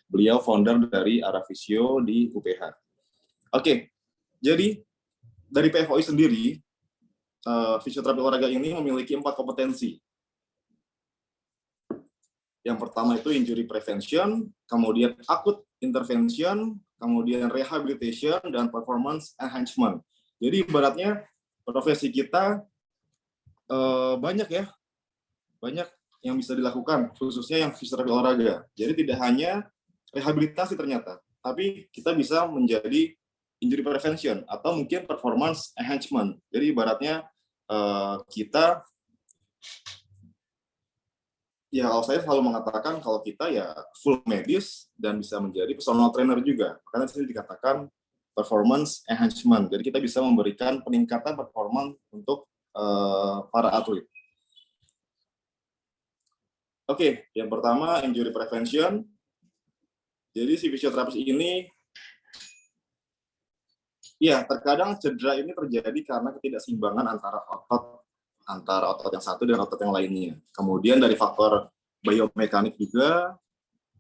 Beliau founder dari Arafisio di UPH. Oke, jadi dari PFOI sendiri, fisioterapi olahraga ini memiliki 4 kompetensi. Yang pertama itu injury prevention, kemudian acute intervention, kemudian rehabilitation, dan performance enhancement. Jadi ibaratnya profesi kita banyak yang bisa dilakukan, khususnya yang fisioterapi olahraga. Jadi tidak hanya rehabilitasi ternyata, tapi kita bisa menjadi injury prevention atau mungkin performance enhancement. Jadi ibaratnya kita, ya kalau saya selalu mengatakan kalau kita ya full medis dan bisa menjadi personal trainer juga. Makanya di sini dikatakan performance enhancement. Jadi kita bisa memberikan peningkatan performance untuk para atlet. Oke, yang pertama injury prevention. Jadi si fisioterapis ini, ya, terkadang cedera ini terjadi karena ketidakseimbangan antara otot yang satu dan otot yang lainnya. Kemudian dari faktor biomekanik juga,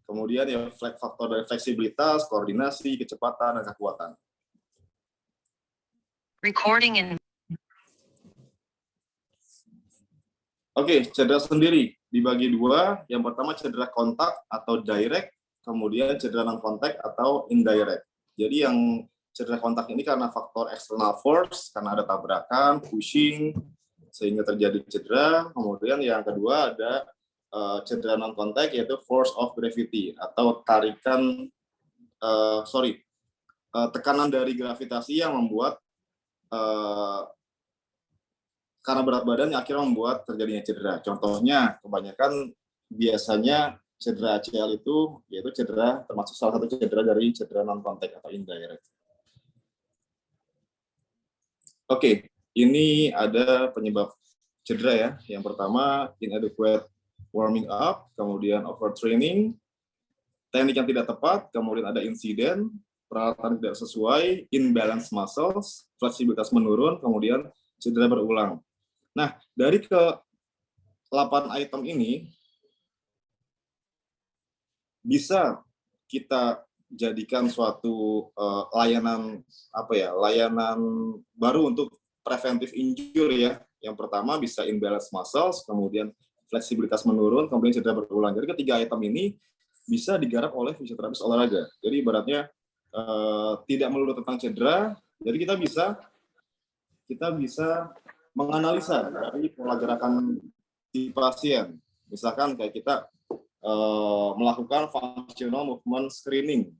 kemudian ya faktor dari fleksibilitas, koordinasi, kecepatan, dan kekuatan. Oke, cedera sendiri dibagi 2. Yang pertama cedera kontak atau direct, kemudian cedera non-kontak atau indirect. Jadi yang cedera kontak ini karena faktor external force, karena ada tabrakan, pushing, sehingga terjadi cedera. Kemudian yang kedua ada cedera non-kontak, yaitu force of gravity, atau tekanan dari gravitasi yang membuat, karena berat badan yang akhirnya membuat terjadinya cedera. Contohnya, kebanyakan biasanya cedera ACL itu, yaitu cedera, termasuk salah satu cedera dari cedera non-kontak atau indirect. Oke, ini ada penyebab cedera ya. Yang pertama, inadequate warming up, kemudian overtraining, teknik yang tidak tepat, kemudian ada insiden, peralatan tidak sesuai, imbalance muscles, fleksibilitas menurun, kemudian cedera berulang. Nah, dari ke-8 item ini, bisa kita jadikan suatu layanan baru untuk preventive injury ya. Yang pertama bisa imbalance muscles, kemudian fleksibilitas menurun, kemudian cedera berulang. Jadi ketiga item ini bisa digarap oleh fisioterapis olahraga. Jadi ibaratnya tidak melulu tentang cedera. Jadi kita bisa menganalisa dari pola gerakan di pasien. Misalkan kayak kita melakukan functional movement screening.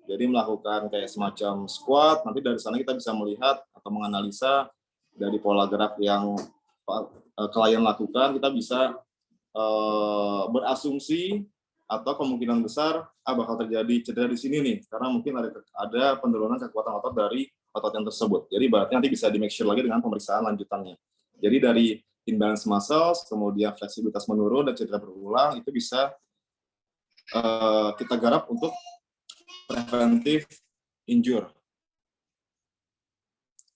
Jadi melakukan kayak semacam squat, nanti dari sana kita bisa melihat atau menganalisa dari pola gerak yang klien lakukan, kita bisa berasumsi atau kemungkinan besar bakal terjadi cedera di sini nih, karena mungkin ada penurunan kekuatan otot dari otot yang tersebut. Jadi berarti nanti bisa di make sure lagi dengan pemeriksaan lanjutannya. Jadi dari imbalance muscles, kemudian fleksibilitas menurun dan cedera berulang, itu bisa kita garap untuk preventive injury.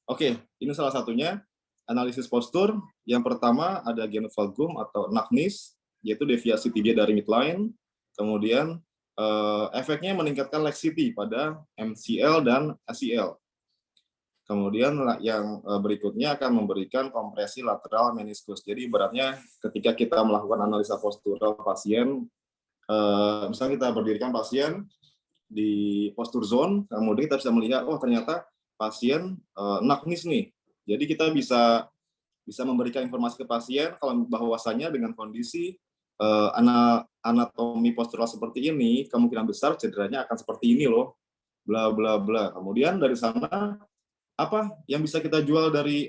Oke, ini salah satunya analisis postur. Yang pertama ada genovalgum atau neck knees, yaitu deviasi tibia dari midline. Kemudian efeknya meningkatkan laxity pada MCL dan ACL. Kemudian yang berikutnya akan memberikan kompresi lateral meniskus. Jadi ibaratnya ketika kita melakukan analisa postural pasien, misalnya kita berdirikan pasien di postur zone, kemudian kita bisa melihat, oh ternyata pasien naknis nih. Jadi kita bisa memberikan informasi ke pasien kalau bahwasannya dengan kondisi anatomi postural seperti ini, kemungkinan besar cederanya akan seperti ini loh, bla bla bla. Kemudian dari sana apa yang bisa kita jual dari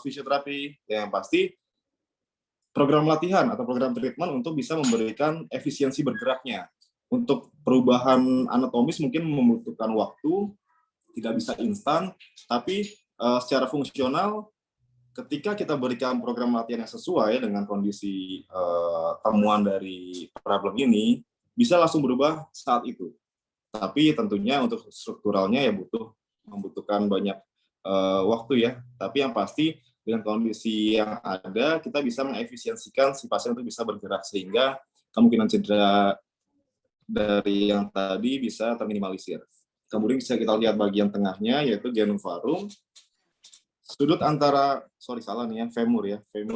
fisioterapi? Yang pasti program latihan atau program treatment untuk bisa memberikan efisiensi bergeraknya. Untuk perubahan anatomis mungkin membutuhkan waktu, tidak bisa instan, tapi secara fungsional ketika kita berikan program latihan yang sesuai dengan kondisi temuan dari problem ini, bisa langsung berubah saat itu. Tapi tentunya untuk strukturalnya ya membutuhkan banyak waktu ya. Tapi yang pasti dengan kondisi yang ada, kita bisa mengefisiensikan si pasien untuk bisa bergerak sehingga kemungkinan cedera dari yang tadi bisa terminimalisir. Kemudian bisa kita lihat bagian tengahnya yaitu genum varum. Sudut antara, femur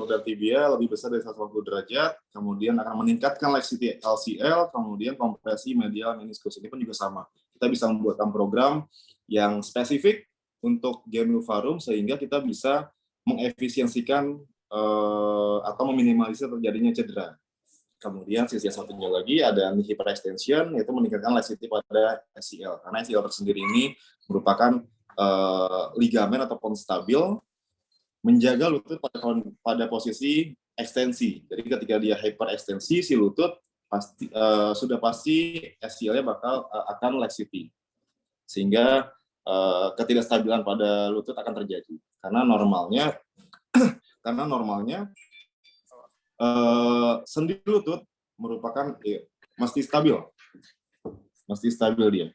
dan tibia lebih besar dari 180 derajat, kemudian akan meningkatkan laxity LCL, kemudian kompresi medial meniskus. Ini pun juga sama. Kita bisa membuatkan program yang spesifik untuk genum varum sehingga kita bisa mengefisiensikan atau meminimalisir terjadinya cedera. Kemudian sisi satunya lagi ada hyperextension, yaitu meningkatkan laxity pada SCL. Karena SCL tersendiri ini merupakan ligamen ataupun stabil, menjaga lutut pada posisi ekstensi. Jadi ketika dia hyperekstensi, si lutut sudah pasti SCL-nya akan laxity, sehingga ketidakstabilan pada lutut akan terjadi. Karena normalnya sendi lutut merupakan mesti stabil dia.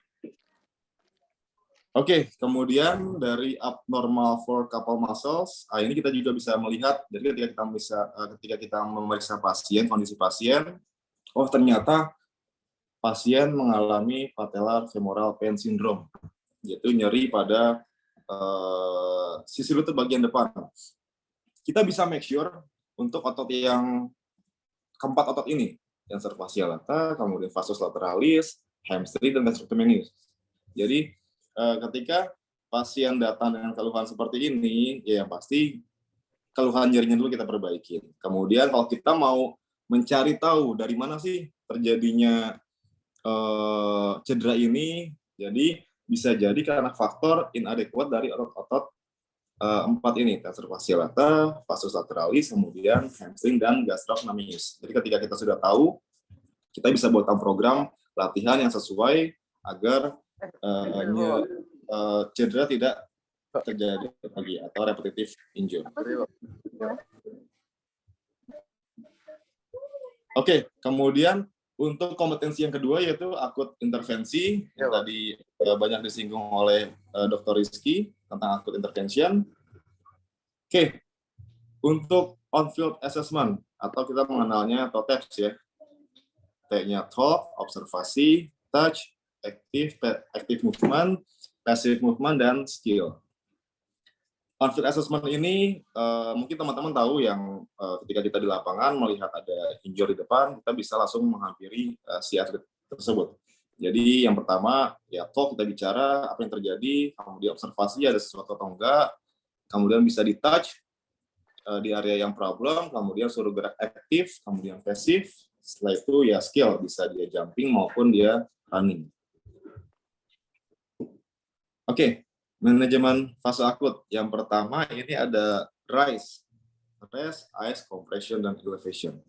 Oke, kemudian dari abnormal forecarpal muscles, ini kita juga bisa melihat. Jadi ketika kita memeriksa kondisi pasien, oh ternyata pasien mengalami patellar femoral pain syndrome, yaitu nyeri pada sisi lutut bagian depan. Kita bisa make sure untuk otot yang keempat otot ini, yang interfascial lata, kemudian vastus lateralis, hamstring, dan gastrocnemius. Jadi ketika pasien datang dengan keluhan seperti ini, ya yang pasti keluhan nyerinya dulu kita perbaiki. Kemudian kalau kita mau mencari tahu dari mana sih terjadinya cedera ini, jadi bisa jadi karena faktor inadequate dari otot-otot empat ini, tensor fascial lata, vastus lateralis, kemudian hamstring dan gastrocnemius. Jadi ketika kita sudah tahu, kita bisa buatkan program latihan yang sesuai agar cedera tidak terjadi lagi atau repetitive injury. Oke, kemudian untuk kompetensi yang kedua yaitu akut intervensi yang tadi banyak disinggung oleh Dr. Rizky tentang akut intervention. Oke, untuk on-field assessment atau kita mengenalnya TOTAPS ya. T-nya talk, observasi, touch, active movement, passive movement, dan skill. On-field assessment ini mungkin teman-teman tahu yang ketika kita di lapangan melihat ada injury di depan, kita bisa langsung menghampiri si atlet tersebut. Jadi yang pertama ya talk, kita bicara apa yang terjadi, kemudian observasi ada sesuatu atau enggak, kemudian bisa di touch di area yang problem, kemudian suruh gerak aktif, kemudian passive, setelah itu ya skill, bisa dia jumping maupun dia running. Oke, manajemen fase akut. Yang pertama ini ada rise, rest, ice, compression, dan elevation.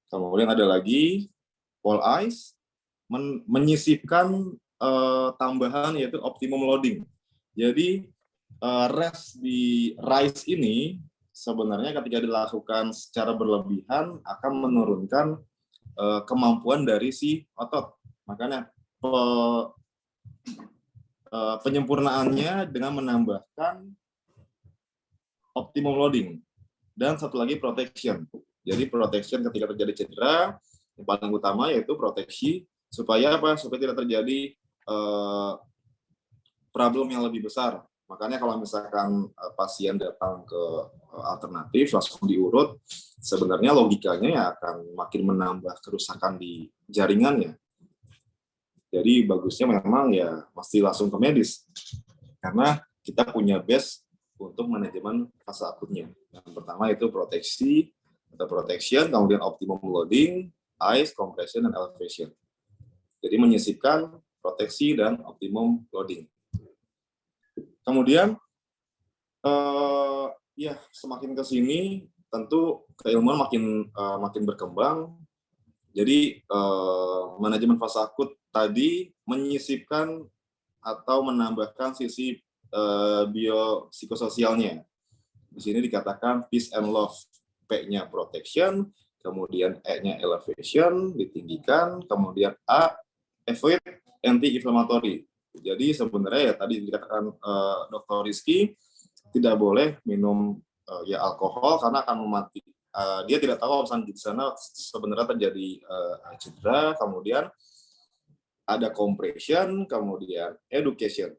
Kemudian ada lagi wall ice, menyisipkan tambahan yaitu optimum loading. Jadi rest di rise ini sebenarnya ketika dilakukan secara berlebihan akan menurunkan kemampuan dari si otot. Makanya penyempurnaannya dengan menambahkan optimum loading. Dan satu lagi protection. Jadi protection ketika terjadi cedera, yang paling utama yaitu proteksi supaya apa? Supaya tidak terjadi problem yang lebih besar. Makanya kalau misalkan pasien datang ke alternatif langsung diurut, sebenarnya logikanya ya akan makin menambah kerusakan di jaringannya. Jadi bagusnya memang ya mesti langsung ke medis. Karena kita punya base untuk manajemen fase akutnya. Yang pertama itu proteksi atau protection, kemudian optimum loading, ice, compression, dan elevation. Jadi menyisipkan proteksi dan optimum loading. Kemudian ya semakin ke sini tentu keilmuan makin berkembang. Jadi manajemen fase akut tadi menyisipkan atau menambahkan sisi biopsikososialnya. Di sini dikatakan peace and love. P-nya protection, kemudian E-nya elevation, ditinggikan, kemudian A, avoid anti-inflammatory. Jadi sebenarnya ya tadi dikatakan Dr. Rizky, tidak boleh minum ya alkohol karena akan memati. Dia tidak tahu misalnya di sana sebenarnya terjadi cedera, kemudian ada compression, kemudian education.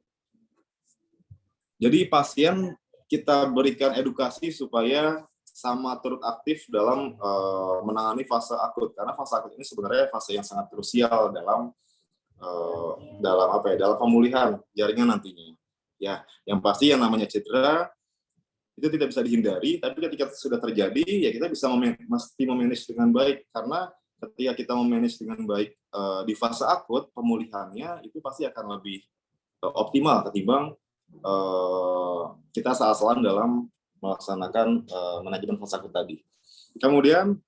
Jadi pasien kita berikan edukasi supaya sama turut aktif dalam menangani fase akut, karena fase akut ini sebenarnya fase yang sangat krusial dalam pemulihan jaringan nantinya. Ya, yang pasti yang namanya cedera itu tidak bisa dihindari, tapi ketika sudah terjadi ya kita bisa mesti memanage dengan baik, karena ketika kita memanage dengan baik di fase akut, pemulihannya itu pasti akan lebih optimal ketimbang kita asal-asalan dalam melaksanakan manajemen fase akut tadi. Kemudian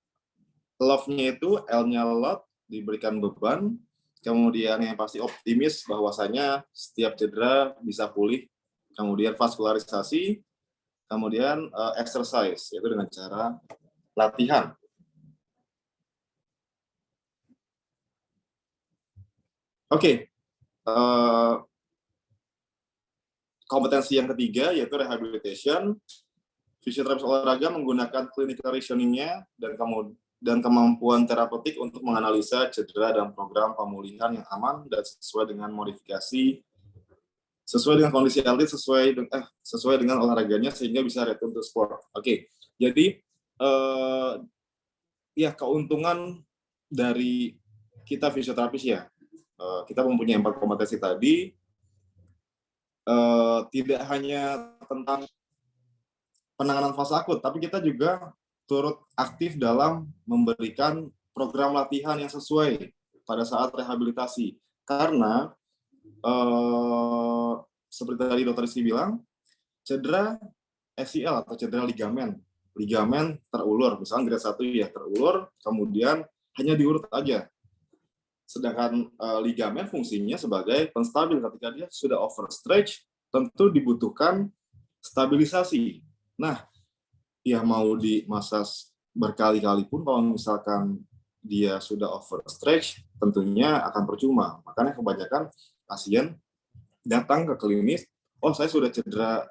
love-nya itu L-nya lot, diberikan beban. Kemudian yang pasti optimis bahwasanya setiap cedera bisa pulih. Kemudian vaskularisasi, kemudian exercise, yaitu dengan cara latihan. Oke, kompetensi yang ketiga yaitu rehabilitation. Fisioterapis olahraga menggunakan clinical reasoning-nya dan kemampuan terapeutik untuk menganalisa cedera dan program pemulihan yang aman dan sesuai dengan modifikasi, sesuai dengan kondisi atlet, sesuai dengan olahraganya sehingga bisa return to sport. Oke, jadi ya keuntungan dari kita fisioterapis ya, kita mempunyai 4 kompetensi tadi, tidak hanya tentang penanganan fase akut, tapi kita juga turut aktif dalam memberikan program latihan yang sesuai pada saat rehabilitasi. Karena seperti tadi Dr. Rizky bilang, cedera ACL atau cedera ligamen terulur, misalnya grade 1 ya terulur, kemudian hanya diurut aja. Sedangkan ligamen fungsinya sebagai penstabil. Ketika dia sudah overstretch, tentu dibutuhkan stabilisasi. Nah, ya mau dimasas berkali-kali pun kalau misalkan dia sudah overstretch, tentunya akan percuma. Makanya kebanyakan pasien datang ke klinis, oh saya sudah cedera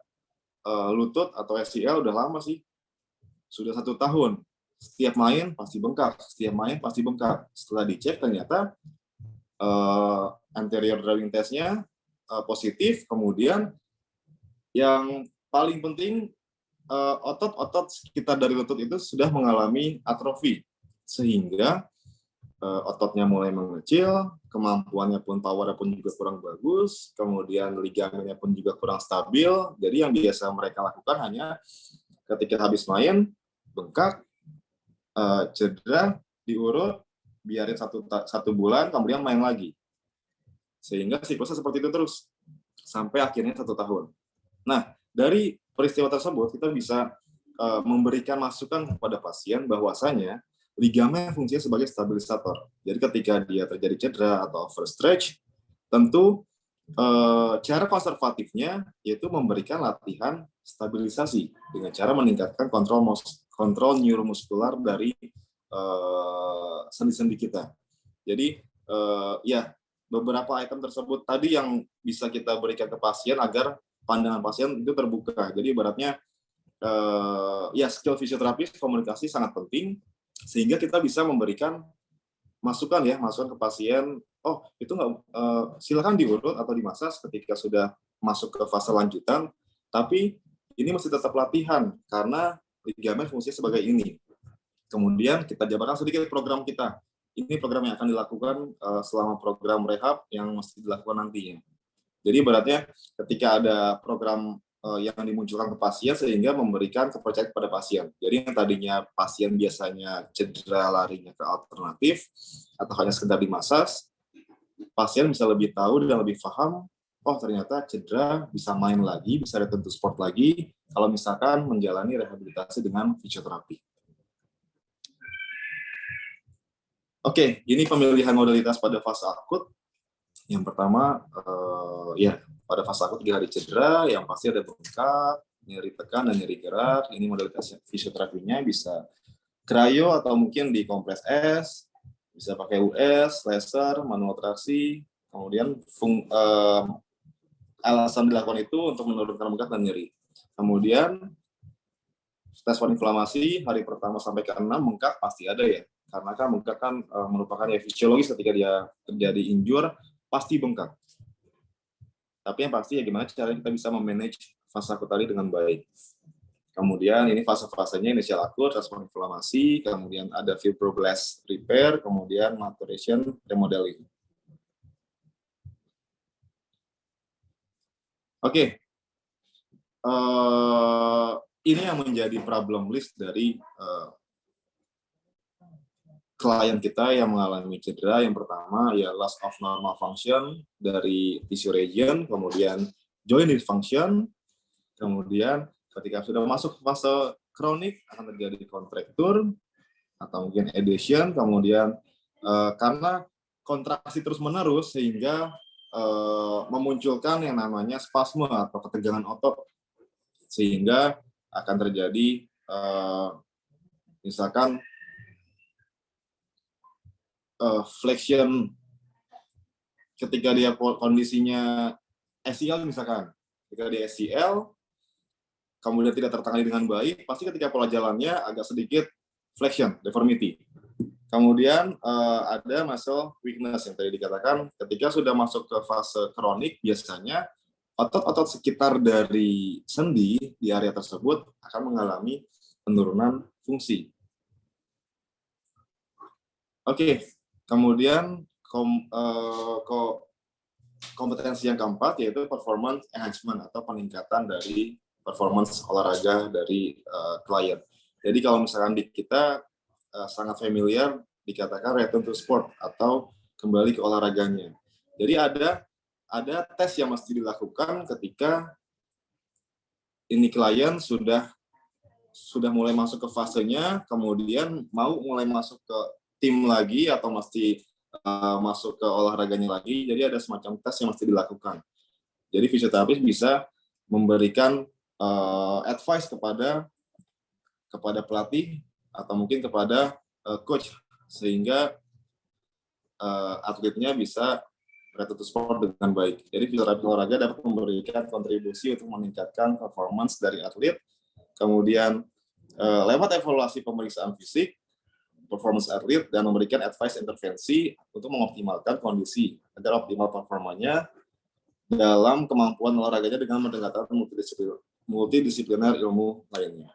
lutut atau ACL udah lama sih, sudah 1 tahun. Setiap main pasti bengkak, Setelah dicek ternyata anterior driving test-nya positif, kemudian yang paling penting otot-otot sekitar dari lutut itu sudah mengalami atrofi, sehingga ototnya mulai mengecil, kemampuannya pun, power-nya pun juga kurang bagus, kemudian ligamennya pun juga kurang stabil. Jadi yang biasa mereka lakukan hanya ketika habis main, bengkak, cedera, diurut, biarin 1 bulan, kemudian main lagi. Sehingga siklusnya seperti itu terus, sampai akhirnya 1 tahun. Nah, dari peristiwa tersebut kita bisa memberikan masukan kepada pasien bahwasanya ligamen fungsinya sebagai stabilisator. Jadi ketika dia terjadi cedera atau overstretch, tentu cara konservatifnya yaitu memberikan latihan stabilisasi dengan cara meningkatkan kontrol neuromuskular dari sendi-sendi kita. Jadi ya beberapa item tersebut tadi yang bisa kita berikan ke pasien agar pandangan pasien itu terbuka. Jadi ibaratnya ya skill fisioterapis komunikasi sangat penting sehingga kita bisa memberikan masukan ke pasien. Oh itu nggak silakan diurut atau dimasas ketika sudah masuk ke fase lanjutan, tapi ini mesti tetap latihan karena ligamen fungsinya sebagai ini. Kemudian kita jabarkan sedikit program kita. Ini program yang akan dilakukan selama program rehab yang mesti dilakukan nantinya. Jadi beratnya ketika ada program yang dimunculkan ke pasien sehingga memberikan kepercayaan kepada pasien. Jadi yang tadinya pasien biasanya cedera larinya ke alternatif atau hanya sekedar dimasas, pasien bisa lebih tahu dan lebih paham, oh ternyata cedera bisa main lagi, bisa return to sport lagi kalau misalkan menjalani rehabilitasi dengan fisioterapi. Oke, ini pemilihan modalitas pada fase akut. Yang pertama, pada fase akut 3 hari cedera, yang pasti ada bengkak, nyeri tekan, dan nyeri gerak. Ini modalitas fisioterapinya bisa cryo atau mungkin di kompres es, bisa pakai US, laser, manual traksi. Kemudian alasan dilakukan itu untuk menurunkan bengkak dan nyeri. Kemudian tes for inflamasi hari pertama sampai ke-6 bengkak pasti ada ya. Karena kan bengkak kan merupakan ya fisiologis ketika dia terjadi injur, pasti bengkak. Tapi yang pasti ya gimana caranya kita bisa memanage fase akut tadi dengan baik. Kemudian ini fase-fasenya initial akut, respon inflamasi, kemudian ada fibroblast repair, kemudian maturation remodeling. Oke. Ini yang menjadi problem list dari klien kita yang mengalami cedera. Yang pertama ya loss of normal function dari tissue region, kemudian joint dysfunction, kemudian ketika sudah masuk fase kronik akan terjadi kontraktur atau mungkin adhesion, kemudian karena kontraksi terus-menerus sehingga memunculkan yang namanya spasme atau ketegangan otot, sehingga akan terjadi misalkan flexion ketika dia kondisinya SCL misalkan, ketika dia SCL kemudian tidak tertangani dengan baik, pasti ketika pola jalannya agak sedikit flexion, deformity. Kemudian ada muscle weakness yang tadi dikatakan, ketika sudah masuk ke fase kronik biasanya otot-otot sekitar dari sendi di area tersebut akan mengalami penurunan fungsi. Oke. Kemudian kompetensi yang keempat yaitu performance enhancement atau peningkatan dari performance olahraga dari klien. Jadi kalau misalkan di kita sangat familiar dikatakan return to sport atau kembali ke olahraganya. Jadi ada tes yang mesti dilakukan ketika ini klien sudah mulai masuk ke fasenya, kemudian mau mulai masuk ke tim lagi atau mesti masuk ke olahraganya lagi. Jadi ada semacam tes yang mesti dilakukan. Jadi fisioterapis bisa memberikan advice kepada pelatih atau mungkin kepada coach sehingga atletnya bisa return to sport dengan baik. Jadi fisioterapi olahraga dapat memberikan kontribusi untuk meningkatkan performance dari atlet. Kemudian lewat evaluasi pemeriksaan fisik, performance atlet, dan memberikan advice intervensi untuk mengoptimalkan kondisi agar optimal performanya dalam kemampuan olahraganya dengan mendekatkan multidisipliner ilmu lainnya.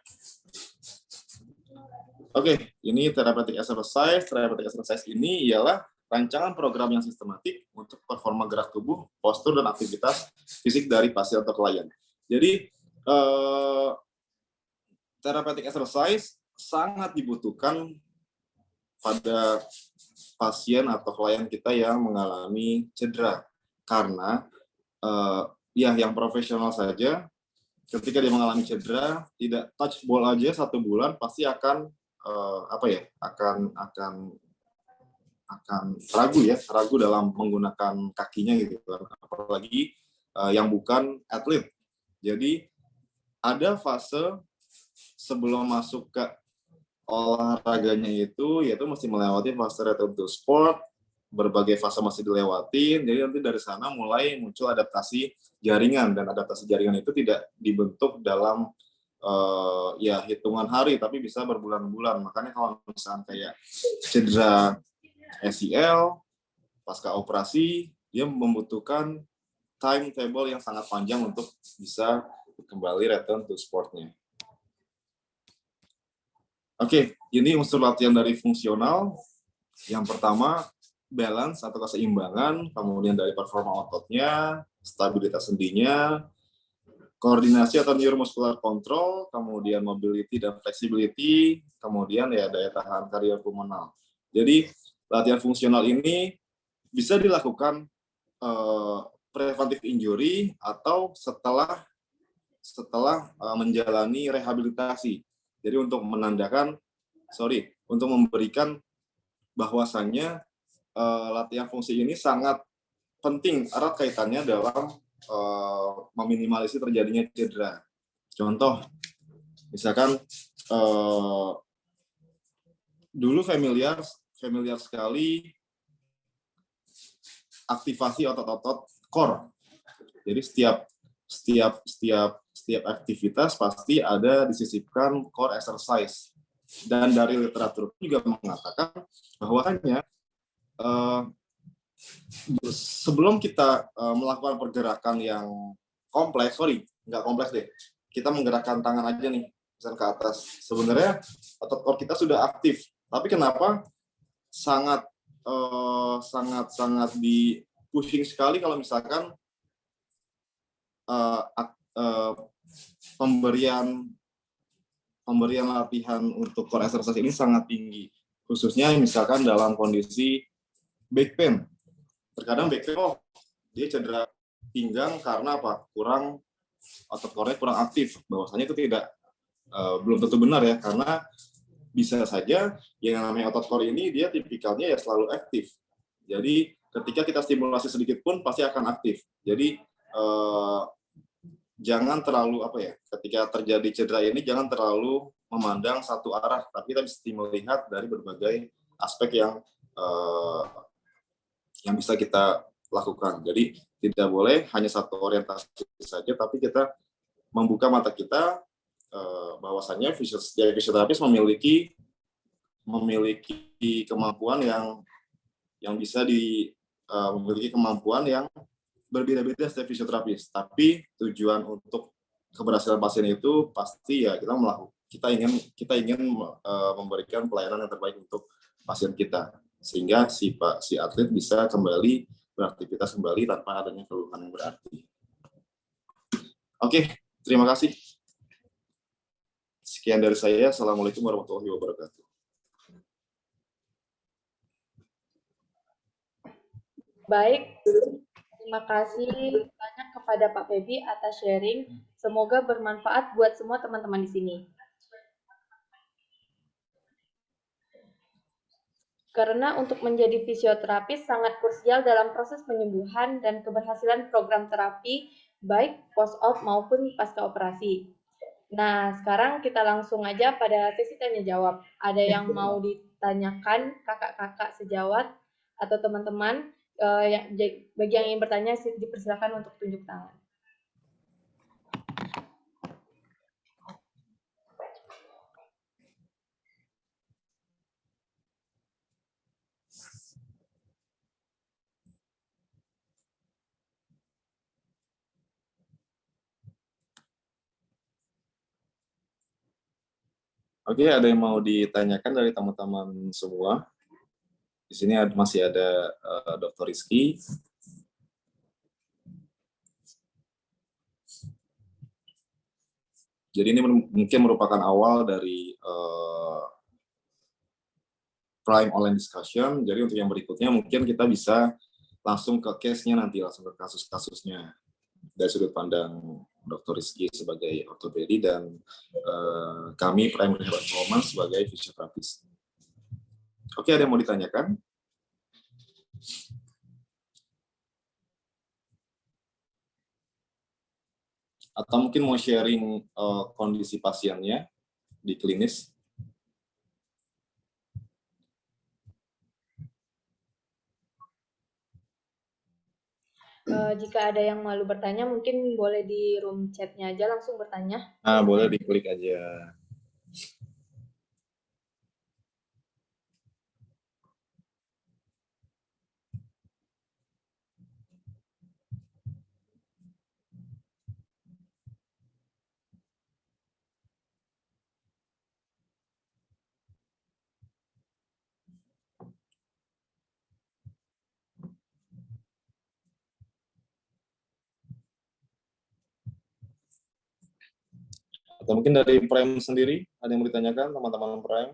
Oke, ini therapeutic exercise. Therapeutic exercise ini ialah rancangan program yang sistematik untuk performa gerak tubuh, postur, dan aktivitas fisik dari pasien atau klien. Jadi, therapeutic exercise sangat dibutuhkan pada pasien atau klien kita yang mengalami cedera. Karena yang profesional saja, ketika dia mengalami cedera, tidak touch ball aja 1 bulan, pasti akan ragu dalam menggunakan kakinya gitu, apalagi yang bukan atlet. Jadi ada fase sebelum masuk ke olahraganya itu, yaitu mesti melewati fase return to sport, berbagai fase masih dilewatin, jadi nanti dari sana mulai muncul adaptasi jaringan, dan adaptasi jaringan itu tidak dibentuk dalam hitungan hari, tapi bisa berbulan-bulan. Makanya kalau misalnya kayak cedera ACL, pasca operasi, dia membutuhkan timetable yang sangat panjang untuk bisa kembali return to sportnya. Oke, ini unsur latihan dari fungsional. Yang pertama, balance atau keseimbangan, kemudian dari performa ototnya, stabilitas sendinya, koordinasi atau neuromuscular control, kemudian mobility dan flexibility, kemudian ya daya tahan kardiopulmonal. Jadi latihan fungsional ini bisa dilakukan preventive injury atau setelah menjalani rehabilitasi. Jadi untuk memberikan bahwasannya latihan fungsi ini sangat penting erat kaitannya dalam meminimalisir terjadinya cedera. Contoh, misalkan dulu familiar sekali aktivasi otot-otot core. Jadi setiap aktivitas pasti ada disisipkan core exercise. Dan dari literatur juga mengatakan bahwasanya sebelum kita melakukan pergerakan yang kompleks, nggak kompleks deh, kita menggerakkan tangan aja nih, misalnya ke atas. Sebenarnya otot core kita sudah aktif, tapi kenapa sangat di pushing sekali kalau misalkan pemberian latihan untuk core exercise ini sangat tinggi, khususnya misalkan dalam kondisi back pain. Terkadang back pain, dia cedera pinggang karena apa? Otot core-nya kurang aktif. Bahwasanya itu belum tentu benar ya, karena bisa saja yang namanya otot core ini dia tipikalnya ya selalu aktif. Jadi ketika kita stimulasi sedikit pun pasti akan aktif. Jadi jangan terlalu ketika terjadi cedera ini jangan terlalu memandang satu arah, tapi kita bisa melihat dari berbagai aspek yang bisa kita lakukan. Jadi tidak boleh hanya satu orientasi saja, tapi kita membuka mata kita bahwasannya fisioterapis memiliki kemampuan yang bisa memiliki kemampuan yang berbeda-beda setiap fisioterapis. Tapi tujuan untuk keberhasilan pasien itu pasti ya kita ingin memberikan pelayanan yang terbaik untuk pasien kita, sehingga si atlet bisa kembali beraktivitas kembali tanpa adanya keluhan yang berarti. Oke, terima kasih. Sekian dari saya. Assalamualaikum warahmatullahi wabarakatuh. Baik, terima kasih banyak kepada Pak Febi atas sharing. Semoga bermanfaat buat semua teman-teman di sini. Karena untuk menjadi fisioterapis sangat krusial dalam proses penyembuhan dan keberhasilan program terapi, baik post-op maupun pasca operasi. Nah, sekarang kita langsung aja pada sesi tanya-jawab. Ada yang mau ditanyakan kakak-kakak sejawat atau teman-teman, bagi yang ingin bertanya, dipersilakan untuk tunjuk tangan. Oke, ada yang mau ditanyakan dari teman-teman semua? Di sini masih ada Dr. Rizky. Jadi ini mungkin merupakan awal dari prime online discussion. Jadi untuk yang berikutnya mungkin kita bisa langsung ke case-nya nanti, langsung ke kasus-kasusnya dari sudut pandang Dr. Rizky sebagai ortopedi dan kami primary health performance sebagai fisioterapis. Oke, ada yang mau ditanyakan? Atau mungkin mau sharing kondisi pasiennya di klinis? Jika ada yang malu bertanya, mungkin boleh di room chat-nya aja langsung bertanya. Boleh diklik aja. Atau mungkin dari Prime sendiri, ada yang mau ditanyakan teman-teman Prime?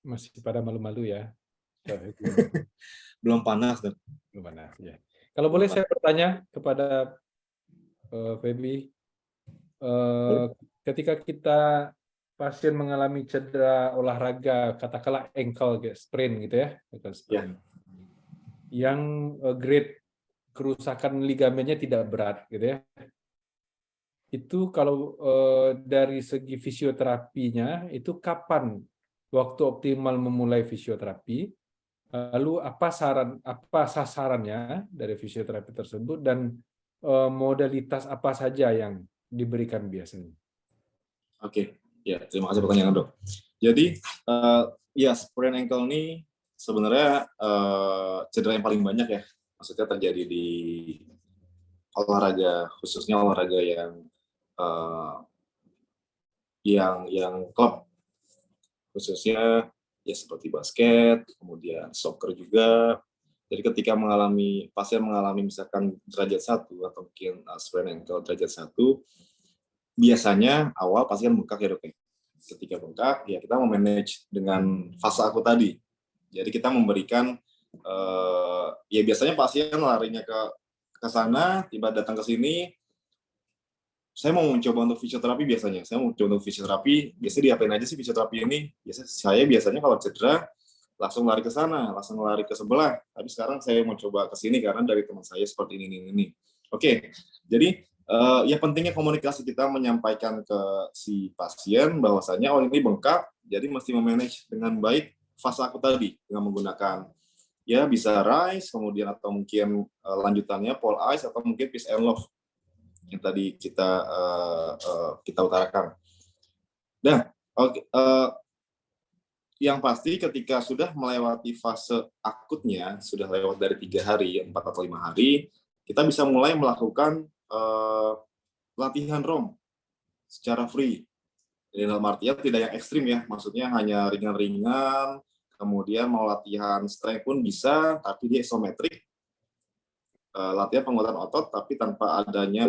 Masih pada malu-malu ya. Belum panas kan? Belum panas ya. Kalau boleh saya bertanya kepada Feby, ketika kita pasien mengalami cedera olahraga, katakanlah ankle, sprain gitu ya, ankle sprain, yang grade kerusakan ligamennya tidak berat gitu ya. Itu kalau dari segi fisioterapinya, itu kapan waktu optimal memulai fisioterapi? Lalu apa sasarannya dari fisioterapi tersebut dan modalitas apa saja yang diberikan biasanya? Oke, ya terima kasih pertanyaan Dok. Jadi ya sprain ankle ini sebenarnya cedera yang paling banyak ya, maksudnya terjadi di olahraga, khususnya olahraga yang klub, khususnya ya seperti basket, kemudian soccer juga. Jadi ketika pasien mengalami misalkan derajat 1 atau mungkin sprain ankle derajat 1, biasanya awal pasien bengkak ya Dok ya. Ketika bengkak, ya kita memanage dengan fase akut tadi. Jadi kita memberikan, ya biasanya pasien larinya ke sana, tiba datang ke sini, saya mau mencoba untuk fisioterapi biasanya. Saya mau mencoba untuk fisioterapi, biasanya diapain aja sih fisioterapi ini? Saya biasanya kalau cedera, langsung lari ke sana, langsung lari ke sebelah. Tapi sekarang saya mau coba ke sini karena dari teman saya seperti ini. Oke, jadi ya pentingnya komunikasi kita menyampaikan ke si pasien bahwasanya ini bengkak, jadi mesti memanage dengan baik fase akut tadi dengan menggunakan ya bisa rise, kemudian atau mungkin lanjutannya pole ice atau mungkin peace and love yang tadi kita utarakan. Nah, yang pasti ketika sudah melewati fase akutnya, sudah lewat dari 3 hari, 4 atau 5 hari, kita bisa mulai melakukan latihan ROM secara free. Jadi dalam artian tidak yang ekstrim ya, maksudnya hanya ringan-ringan, kemudian mau latihan strength pun bisa, tapi dia isometrik, latihan penguatan otot, tapi tanpa adanya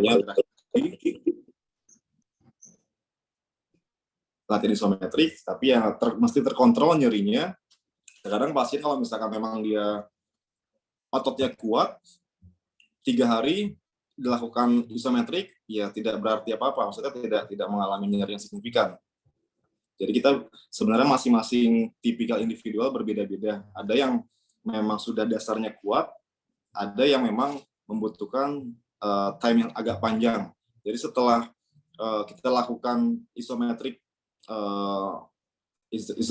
latihan isometrik, tapi yang mesti terkontrol nyerinya. Kadang pasien kalau misalkan memang dia ototnya kuat, 3 hari dilakukan isometrik, ya tidak berarti apa-apa, maksudnya tidak mengalami nyeri yang signifikan. Jadi kita sebenarnya masing-masing tipikal individual berbeda-beda. Ada yang memang sudah dasarnya kuat, ada yang memang membutuhkan time yang agak panjang. Jadi setelah kita lakukan isometrik,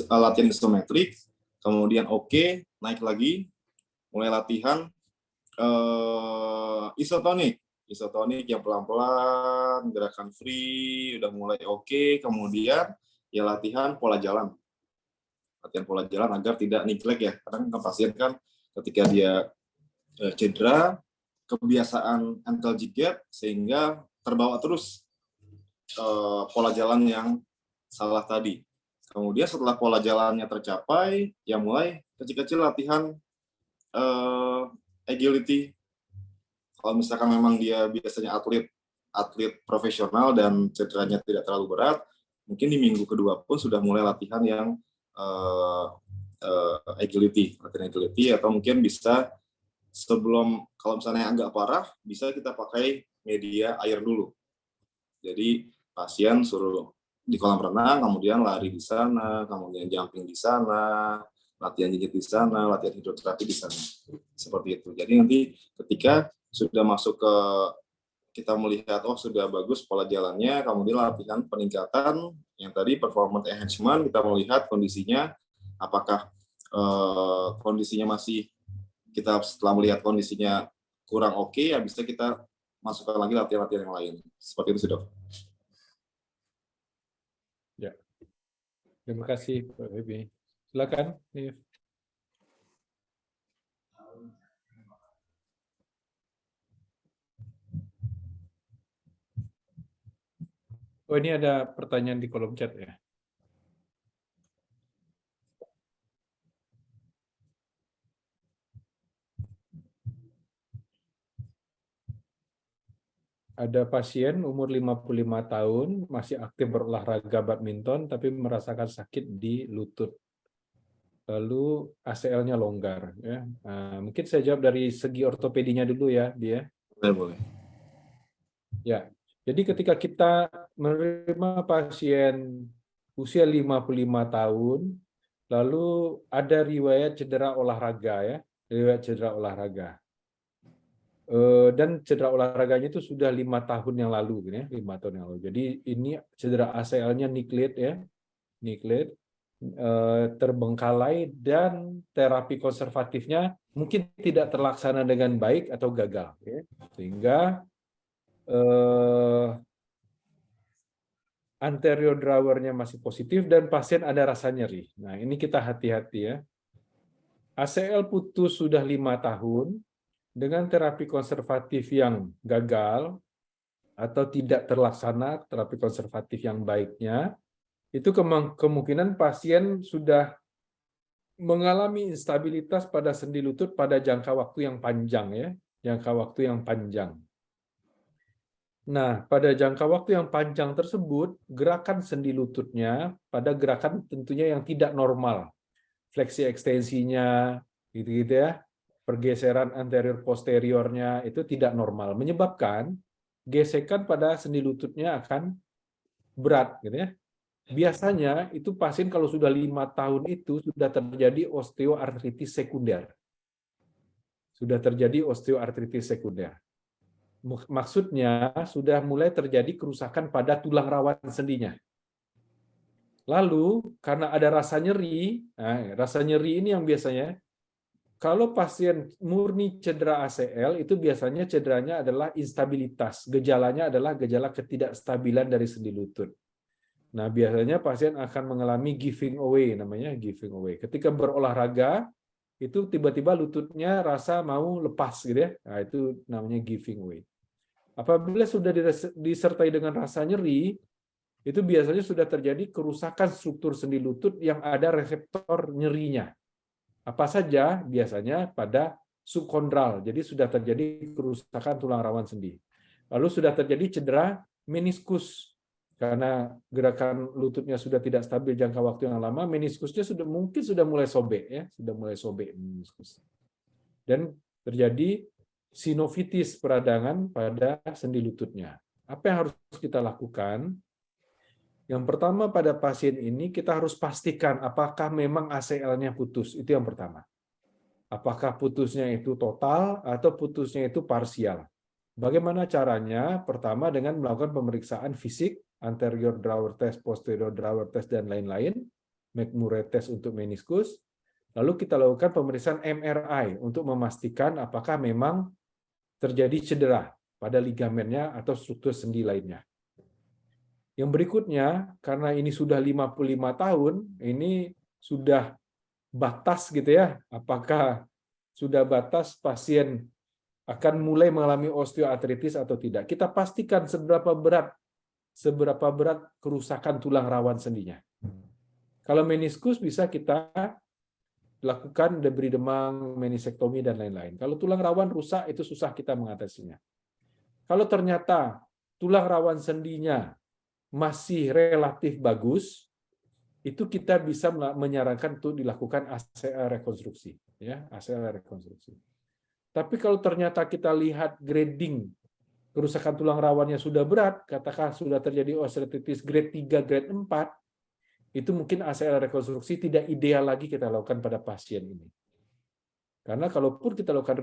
latihan isometrik, kemudian naik lagi, mulai latihan isotonik yang pelan-pelan, gerakan free, udah mulai kemudian ya latihan pola jalan agar tidak neglect ya, karena pasien kan ketika dia cedera, kebiasaan ankle jig gap sehingga terbawa terus pola jalan yang salah tadi. Kemudian setelah pola jalannya tercapai, ya mulai kecil-kecil latihan agility. Kalau misalkan memang dia biasanya atlet profesional dan cederanya tidak terlalu berat, mungkin di minggu kedua pun sudah mulai latihan yang agility atau mungkin bisa sebelum, kalau misalnya agak parah, bisa kita pakai media air dulu. Jadi pasien suruh di kolam renang, kemudian lari di sana, kemudian jumping di sana, latihan jinjit di sana, latihan hidroterapi di sana. Seperti itu. Jadi nanti ketika sudah masuk ke, kita melihat sudah bagus pola jalannya, kemudian latihan peningkatan yang tadi performance enhancement, kita melihat kondisinya apakah kondisinya masih, kita setelah melihat kondisinya kurang ya bisa kita masukkan lagi latihan-latihan yang lain. Seperti itu sudah. Ya. Terima kasih Pak Feby. Silakan, Nif. Oh, ini ada pertanyaan di kolom chat ya. Ada pasien umur 55 tahun masih aktif berolahraga badminton tapi merasakan sakit di lutut. Lalu ACL-nya longgar ya. Nah, mungkin saya jawab dari segi ortopedinya dulu ya, dia. Boleh. Ya. Jadi ketika kita menerima pasien usia 55 tahun lalu ada riwayat cedera olahraga ya, riwayat cedera olahraga. Dan cedera olahraganya itu sudah 5 tahun yang lalu, ya, 5 tahun yang lalu. Jadi ini cedera ACL-nya niklet ya, niklet, terbengkalai dan terapi konservatifnya mungkin tidak terlaksana dengan baik atau gagal, ya. Sehingga anterior drawernya masih positif dan pasien ada rasa nyeri. Nah ini kita hati-hati ya. ACL putus sudah 5 tahun dengan terapi konservatif yang gagal atau tidak terlaksana terapi konservatif yang baiknya, itu kemungkinan pasien sudah mengalami instabilitas pada sendi lutut pada jangka waktu yang panjang ya, jangka waktu yang panjang. Nah, pada jangka waktu yang panjang tersebut, gerakan sendi lututnya pada gerakan tentunya yang tidak normal. Fleksi ekstensinya gitu-gitu ya. Pergeseran anterior posteriornya itu tidak normal, menyebabkan gesekan pada sendi lututnya akan berat gitu ya. Biasanya itu pasien kalau sudah 5 tahun itu sudah terjadi osteoartritis sekunder. Sudah terjadi osteoartritis sekunder. Maksudnya sudah mulai terjadi kerusakan pada tulang rawan sendinya. Lalu karena ada rasa nyeri, nah, rasa nyeri ini yang biasanya kalau pasien murni cedera ACL, itu biasanya cederanya adalah instabilitas. Gejalanya adalah gejala ketidakstabilan dari sendi lutut. Nah, biasanya pasien akan mengalami giving away, namanya giving away. Ketika berolahraga, itu tiba-tiba lututnya rasa mau lepas, gitu ya. Nah, itu namanya giving away. Apabila sudah disertai dengan rasa nyeri, itu biasanya sudah terjadi kerusakan struktur sendi lutut yang ada reseptor nyerinya. Apa saja? Biasanya pada subkondral. Jadi sudah terjadi kerusakan tulang rawan sendi. Lalu sudah terjadi cedera meniskus. Karena gerakan lututnya sudah tidak stabil jangka waktu yang lama, meniskusnya mungkin sudah mulai sobek ya, sudah mulai sobek meniskus. Dan terjadi sinovitis peradangan pada sendi lututnya. Apa yang harus kita lakukan? Yang pertama pada pasien ini kita harus pastikan apakah memang ACL-nya putus, itu yang pertama. Apakah putusnya itu total atau putusnya itu parsial. Bagaimana caranya? Pertama dengan melakukan pemeriksaan fisik, anterior drawer test, posterior drawer test, dan lain-lain, McMurray test untuk meniskus. Lalu kita lakukan pemeriksaan MRI untuk memastikan apakah memang terjadi cedera pada ligamennya atau struktur sendi lainnya. Yang berikutnya, karena ini sudah 55 tahun, ini sudah batas gitu ya, apakah sudah batas pasien akan mulai mengalami osteoartritis atau tidak. Kita pastikan seberapa berat kerusakan tulang rawan sendinya. Kalau meniskus bisa kita lakukan debris demang, menisektomi, dan lain-lain. Kalau tulang rawan rusak, itu susah kita mengatasinya. Kalau ternyata tulang rawan sendinya masih relatif bagus, itu kita bisa menyarankan untuk dilakukan ACL rekonstruksi, ya, ACL rekonstruksi. Tapi kalau ternyata kita lihat grading kerusakan tulang rawannya sudah berat, katakan sudah terjadi osteoartritis grade 3, grade 4, itu mungkin ACL rekonstruksi tidak ideal lagi kita lakukan pada pasien ini. Karena kalaupun kita lakukan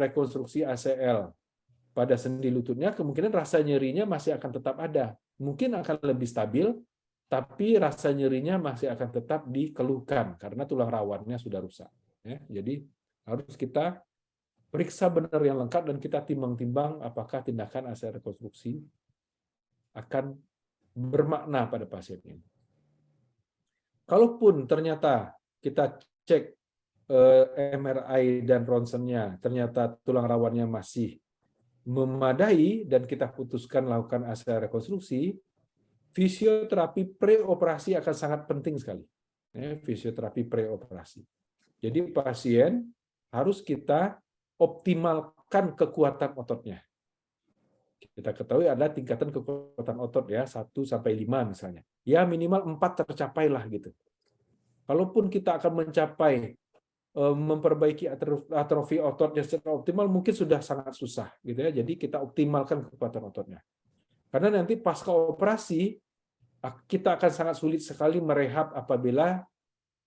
rekonstruksi ACL pada sendi lututnya, kemungkinan rasa nyerinya masih akan tetap ada. Mungkin akan lebih stabil, tapi rasa nyerinya masih akan tetap dikeluhkan karena tulang rawannya sudah rusak. Ya, jadi harus kita periksa benar yang lengkap dan kita timbang-timbang apakah tindakan ACL rekonstruksi akan bermakna pada pasien ini. Kalaupun ternyata kita cek MRI dan ronsennya, ternyata tulang rawannya masih memadai dan kita putuskan lakukan ACL rekonstruksi, fisioterapi preoperasi akan sangat penting sekali. Fisioterapi preoperasi. Jadi pasien harus kita optimalkan kekuatan ototnya. Kita ketahui ada tingkatan kekuatan otot ya 1 sampai 5 misalnya. Ya minimal 4 tercapailah gitu. Kalaupun kita akan mencapai memperbaiki atrofi ototnya secara optimal mungkin sudah sangat susah gitu ya. Jadi kita optimalkan kekuatan ototnya. Karena nanti pasca operasi kita akan sangat sulit sekali merehab apabila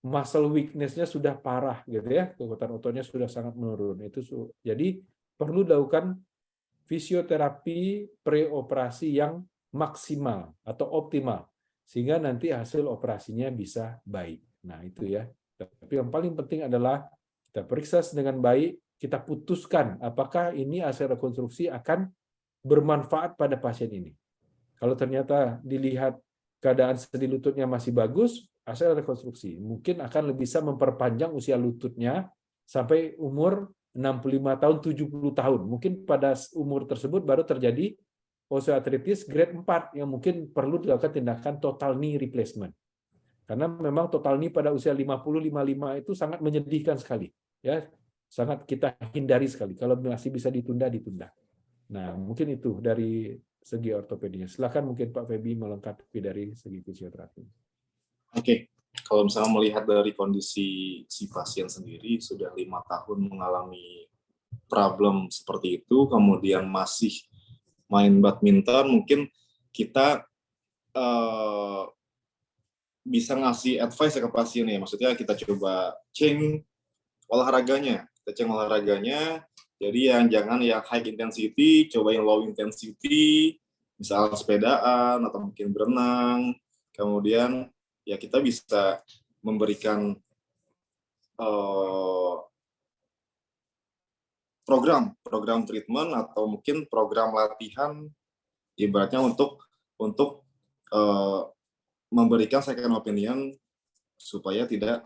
muscle weakness-nya sudah parah gitu ya. Kekuatan ototnya sudah sangat menurun. Jadi perlu dilakukan fisioterapi preoperasi yang maksimal atau optimal sehingga nanti hasil operasinya bisa baik. Nah, itu ya. Tapi yang paling penting adalah kita periksa dengan baik, kita putuskan apakah ini hasil rekonstruksi akan bermanfaat pada pasien ini. Kalau ternyata dilihat keadaan sendi lututnya masih bagus, hasil rekonstruksi mungkin akan bisa memperpanjang usia lututnya sampai umur 65 tahun, 70 tahun. Mungkin pada umur tersebut baru terjadi osteoartritis grade 4 yang mungkin perlu dilakukan tindakan total knee replacement. Karena memang total knee pada usia 50-55 itu sangat menyedihkan sekali. Ya, sangat kita hindari sekali. Kalau masih bisa ditunda, ditunda. Nah, mungkin itu dari segi ortopedinya. Silakan mungkin Pak Febi melengkapi dari segi fisioterapi. Oke, kalau misalnya melihat dari kondisi si pasien sendiri sudah 5 tahun mengalami problem seperti itu, kemudian masih main badminton, mungkin kita bisa ngasih advice ke pasien ya, maksudnya kita coba change olahraganya, jadi yang jangan yang high intensity, coba yang low intensity, misal sepedaan atau mungkin berenang, kemudian ya kita bisa memberikan program treatment atau mungkin program latihan ibaratnya untuk memberikan second opinion supaya tidak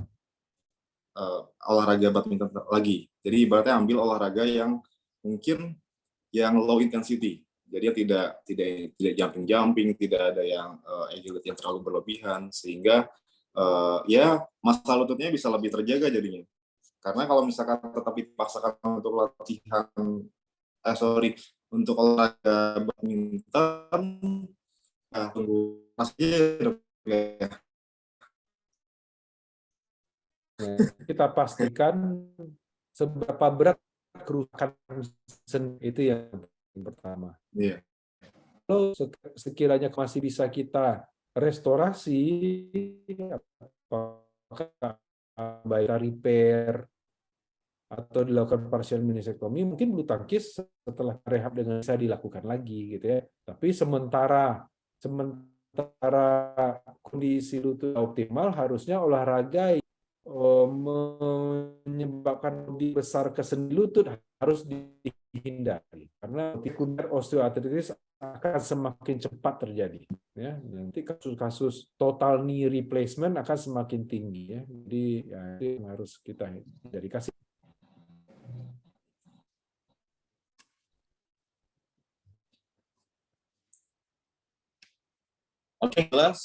olahraga badminton lagi. Jadi ibaratnya ambil olahraga yang mungkin yang low intensity. Jadi tidak jumping, tidak ada yang agility yang terlalu berlebihan sehingga ya masa lututnya bisa lebih terjaga jadinya. Karena kalau misalkan tetap dipaksakan untuk latihan untuk olahraga badminton, tunggu hasilnya. Kita pastikan seberapa berat kerusakan sendi itu yang pertama. Iya. Kalau sekiranya masih bisa kita restorasi, apakah baik repair atau dilakukan partial minisektomi, mungkin bulu tangkis setelah rehab dengan bisa dilakukan lagi gitu ya. Tapi sementara kondisi lutut optimal, harusnya olahraga menyebabkan lebih besar ke sendi lutut harus dihindari karena sekunder osteoartritis akan semakin cepat terjadi ya. Nanti kasus-kasus total knee replacement akan semakin tinggi ya. Jadi ya, itu yang harus kita hindari. Kasih. Oke, kelas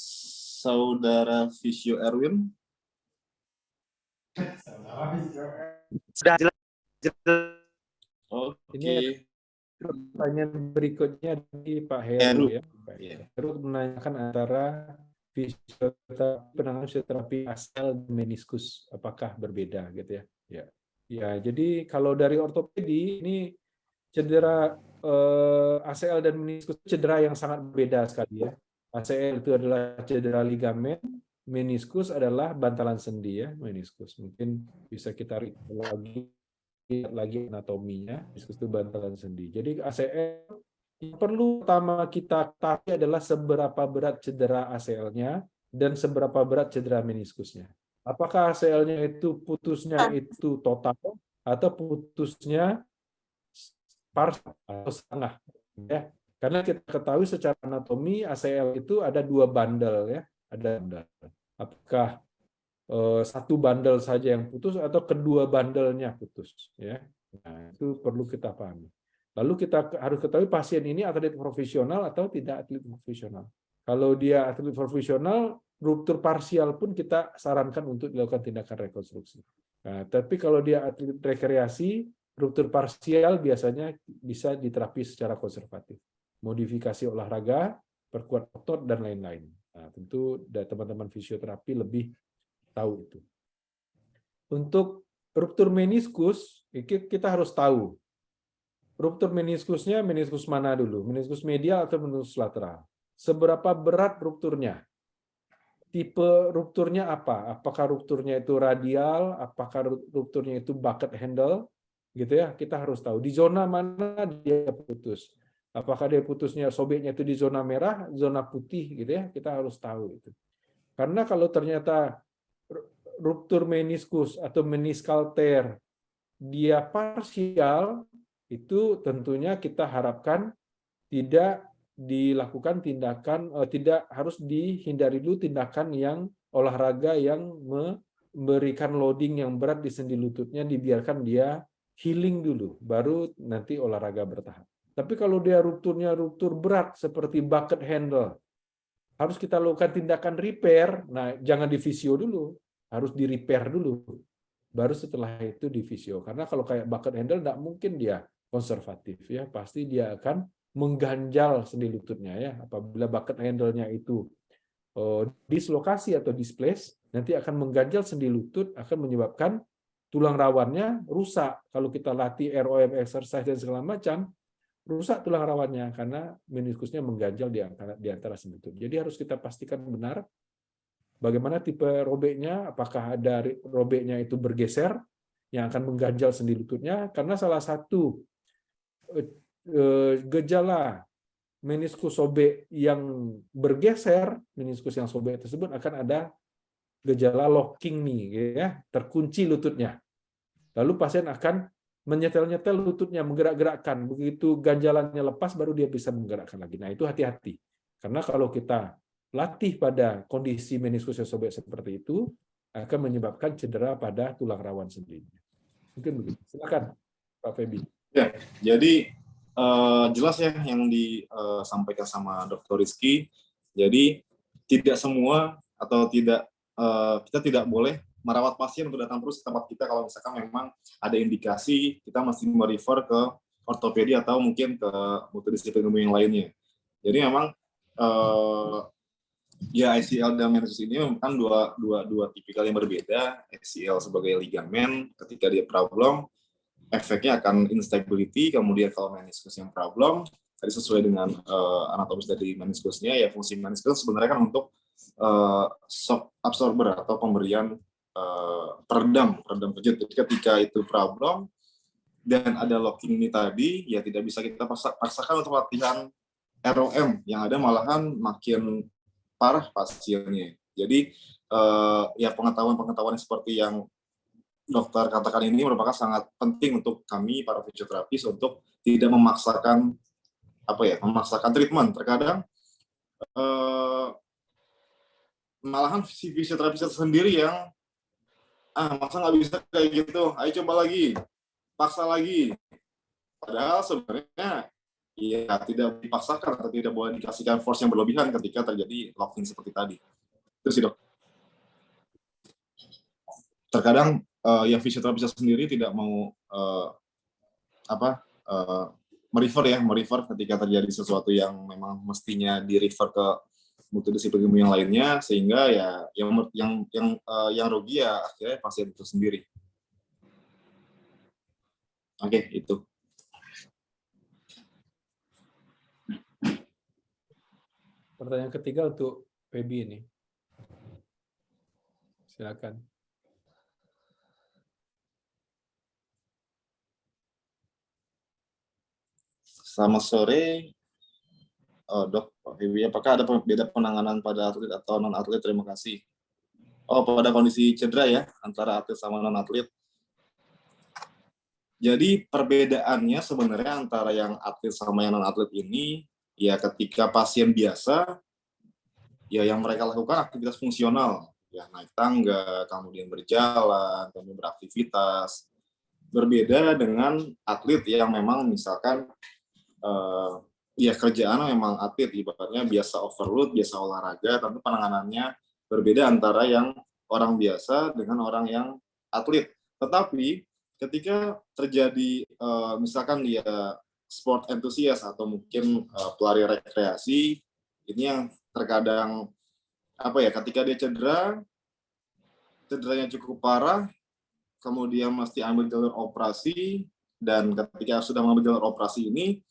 Saudara Visio Erwin. Sudah jelas. Ini Oke. pertanyaan berikutnya dari Pak Heru ya. Pak Heru menanyakan antara fisioterapi, penanganan fisioterapi ACL dan meniskus, apakah berbeda gitu ya? Ya, jadi kalau dari ortopedi ini cedera ACL dan meniskus cedera yang sangat berbeda sekali ya. ACL itu adalah cedera ligamen, meniskus adalah bantalan sendi ya, meniskus. Mungkin bisa kita lihat lagi anatominya, meniskus itu bantalan sendi. Jadi ACL yang perlu pertama kita tahu adalah seberapa berat cedera ACL-nya dan seberapa berat cedera meniskusnya. Apakah ACL-nya itu putusnya itu total atau putusnya parsial atau setengah ya. Karena kita ketahui secara anatomi ACL itu ada 2 bandel ya, ada bandel. Apakah satu bandel saja yang putus atau kedua bandelnya putus ya. Nah, itu perlu kita pahami. Lalu kita harus ketahui pasien ini atlet profesional atau tidak atlet profesional. Kalau dia atlet profesional, ruptur parsial pun kita sarankan untuk dilakukan tindakan rekonstruksi. Nah, tapi kalau dia atlet rekreasi, ruptur parsial biasanya bisa diterapi secara konservatif. modifikasi olahraga, perkuat otot, dan lain-lain. Nah, tentu teman-teman fisioterapi lebih tahu itu. Untuk ruptur meniskus, kita harus tahu. Ruptur meniskusnya, meniskus mana dulu? Meniskus medial atau meniskus lateral? Seberapa berat rupturnya? Tipe rupturnya apa? Apakah rupturnya itu radial? Apakah rupturnya itu bucket handle? Gitu ya, kita harus tahu. Di zona mana dia putus? Apakah dia putusnya, sobeknya itu di zona merah, zona putih, gitu ya? Kita harus tahu itu. Karena kalau ternyata ruptur meniskus atau meniskal tear dia parsial, itu tentunya kita harapkan tidak dilakukan tindakan, tidak harus dihindari dulu tindakan yang olahraga yang memberikan loading yang berat di sendi lututnya, dibiarkan dia healing dulu, baru nanti olahraga bertahap. Tapi kalau dia rupturnya ruptur berat seperti bucket handle, harus kita lakukan tindakan repair. Nah, jangan di fisio dulu, harus di repair dulu. Baru setelah itu di fisio. Karena kalau kayak bucket handle, tidak mungkin dia konservatif, ya. Pasti dia akan mengganjal sendi lututnya, ya. Apabila bucket handle-nya itu dislokasi atau displace, nanti akan mengganjal sendi lutut, akan menyebabkan tulang rawannya rusak. Kalau kita latih ROM exercise dan segala macam, rusak tulang rawannya karena meniskusnya mengganjal di antara sendi lutut. Jadi harus kita pastikan benar bagaimana tipe robeknya, apakah ada robeknya itu bergeser yang akan mengganjal sendi lututnya, karena salah satu gejala meniskus sobek yang bergeser, meniskus yang sobek tersebut akan ada gejala locking nih, ya, terkunci lututnya. Lalu pasien akan menyetel-nyetel lututnya, menggerak-gerakkan. Begitu ganjalannya lepas, baru dia bisa menggerakkan lagi. Nah, itu hati-hati. Karena kalau kita latih pada kondisi meniskus yang sobek seperti itu, akan menyebabkan cedera pada tulang rawan sendiri. Mungkin begitu. Silakan, Pak Febi. Ya, jadi jelas ya yang disampaikan sama Dr. Rizky. Jadi tidak semua atau tidak kita tidak boleh merawat pasien untuk datang terus ke tempat kita kalau misalkan memang ada indikasi kita mesti merefer ke ortopedi atau mungkin ke multidisiplin ilmu yang lainnya. Jadi memang ya ACL dan meniskus ini kan dua tipikal yang berbeda. ACL sebagai ligamen ketika dia problem, efeknya akan instability. Kemudian kalau meniskus yang problem, tadi sesuai dengan anatomis dari meniskusnya, ya fungsi meniskus sebenarnya kan untuk shock absorber atau pemberian peredam kejut. Jadi ketika itu problem dan ada locking ini tadi, ya tidak bisa kita paksakan untuk latihan ROM yang ada malahan makin parah pasiennya. Jadi ya pengetahuan seperti yang dokter katakan ini merupakan sangat penting untuk kami para fisioterapis untuk tidak memaksakan memaksakan treatment. Terkadang malahan si fisioterapis sendiri yang masa nggak bisa kayak gitu, ayo coba lagi, paksa lagi. Padahal sebenarnya ya tidak dipaksakan atau tidak boleh dikasihkan force yang berlebihan ketika terjadi locking seperti tadi. Itu sih dok. Terkadang ya fisioterapis sendiri tidak mau merefer ketika terjadi sesuatu yang memang mestinya di-refer ke multidisiplin ilmu yang lainnya, sehingga ya yang rugi ya akhirnya pasien itu sendiri. Oke, itu. Pertanyaan ketiga untuk Febi ini. Silakan. Selamat sore, Dok, Pak Febi. Apakah ada beda penanganan pada atlet atau non-atlet? Terima kasih. Oh, pada kondisi cedera ya, antara atlet sama non-atlet. Jadi perbedaannya sebenarnya antara yang atlet sama yang non-atlet ini, ya ketika pasien biasa, ya yang mereka lakukan aktivitas fungsional, ya naik tangga, kemudian berjalan, kemudian beraktivitas. Berbeda dengan atlet yang memang misalkan ya kerjaan memang atlet, ibaratnya biasa overload, biasa olahraga, tapi penanganannya berbeda antara yang orang biasa dengan orang yang atlet. Tetapi ketika terjadi misalkan dia sport enthusiast atau mungkin pelari rekreasi, ini yang terkadang ketika dia cederanya cukup parah, kemudian mesti ambil jalur operasi, dan ketika sudah mengambil jalur operasi ini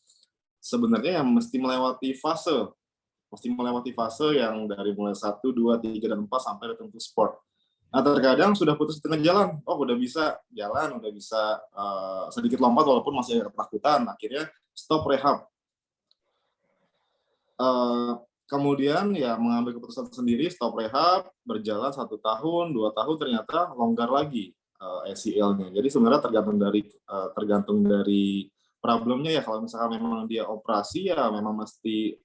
sebenarnya yang mesti melewati fase yang dari mulai 1, 2, 3, dan 4 sampai tertentu sport. Nah, terkadang sudah putus di tengah jalan, udah bisa jalan, udah bisa sedikit lompat walaupun masih ada ketakutan, akhirnya stop rehab. Kemudian ya mengambil keputusan sendiri, stop rehab, berjalan 1 tahun, 2 tahun, ternyata longgar lagi ACL-nya. Jadi sebenarnya tergantung dari problemnya ya. Kalau misalkan memang dia operasi ya memang mesti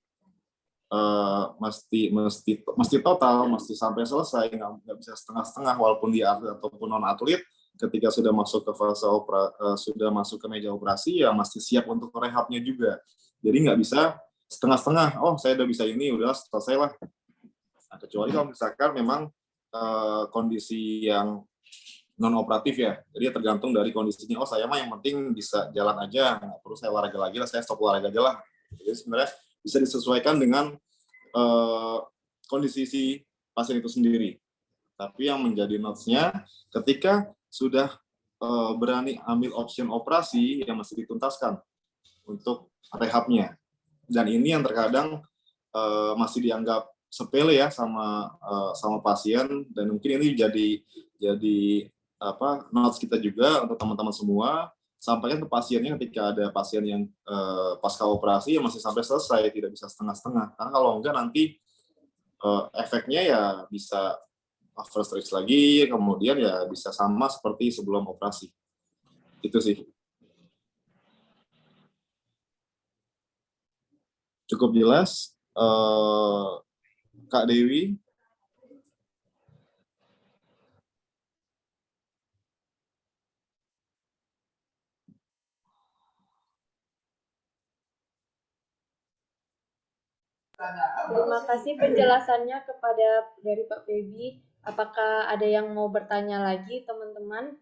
total, mesti sampai selesai, nggak bisa setengah-setengah. Walaupun dia atlet ataupun non atlet, ketika sudah masuk ke fase sudah masuk ke meja operasi ya mesti siap untuk rehabnya juga. Jadi nggak bisa setengah-setengah. Saya udah bisa ini, udah selesai lah. Nah, kecuali kalau misalkan memang kondisi yang non operatif ya, jadi tergantung dari kondisinya. Saya mah yang penting bisa jalan aja, nggak perlu saya olahraga lagi lah, saya stop olahraga aja lah. Jadi sebenarnya bisa disesuaikan dengan kondisi si pasien itu sendiri. Tapi yang menjadi notes-nya, ketika sudah berani ambil option operasi, yang masih dituntaskan untuk rehabnya. Dan ini yang terkadang masih dianggap sepele ya sama pasien, dan mungkin ini jadi notes kita juga untuk teman-teman semua, sampaikan ke pasiennya ketika ada pasien yang pasca operasi yang masih sampai selesai, tidak bisa setengah-setengah. Karena kalau enggak nanti efeknya ya bisa overstretch lagi, kemudian ya bisa sama seperti sebelum operasi. Itu sih. Cukup jelas, Kak Dewi. Terima kasih penjelasannya dari Pak Feby. Apakah ada yang mau bertanya lagi, teman-teman?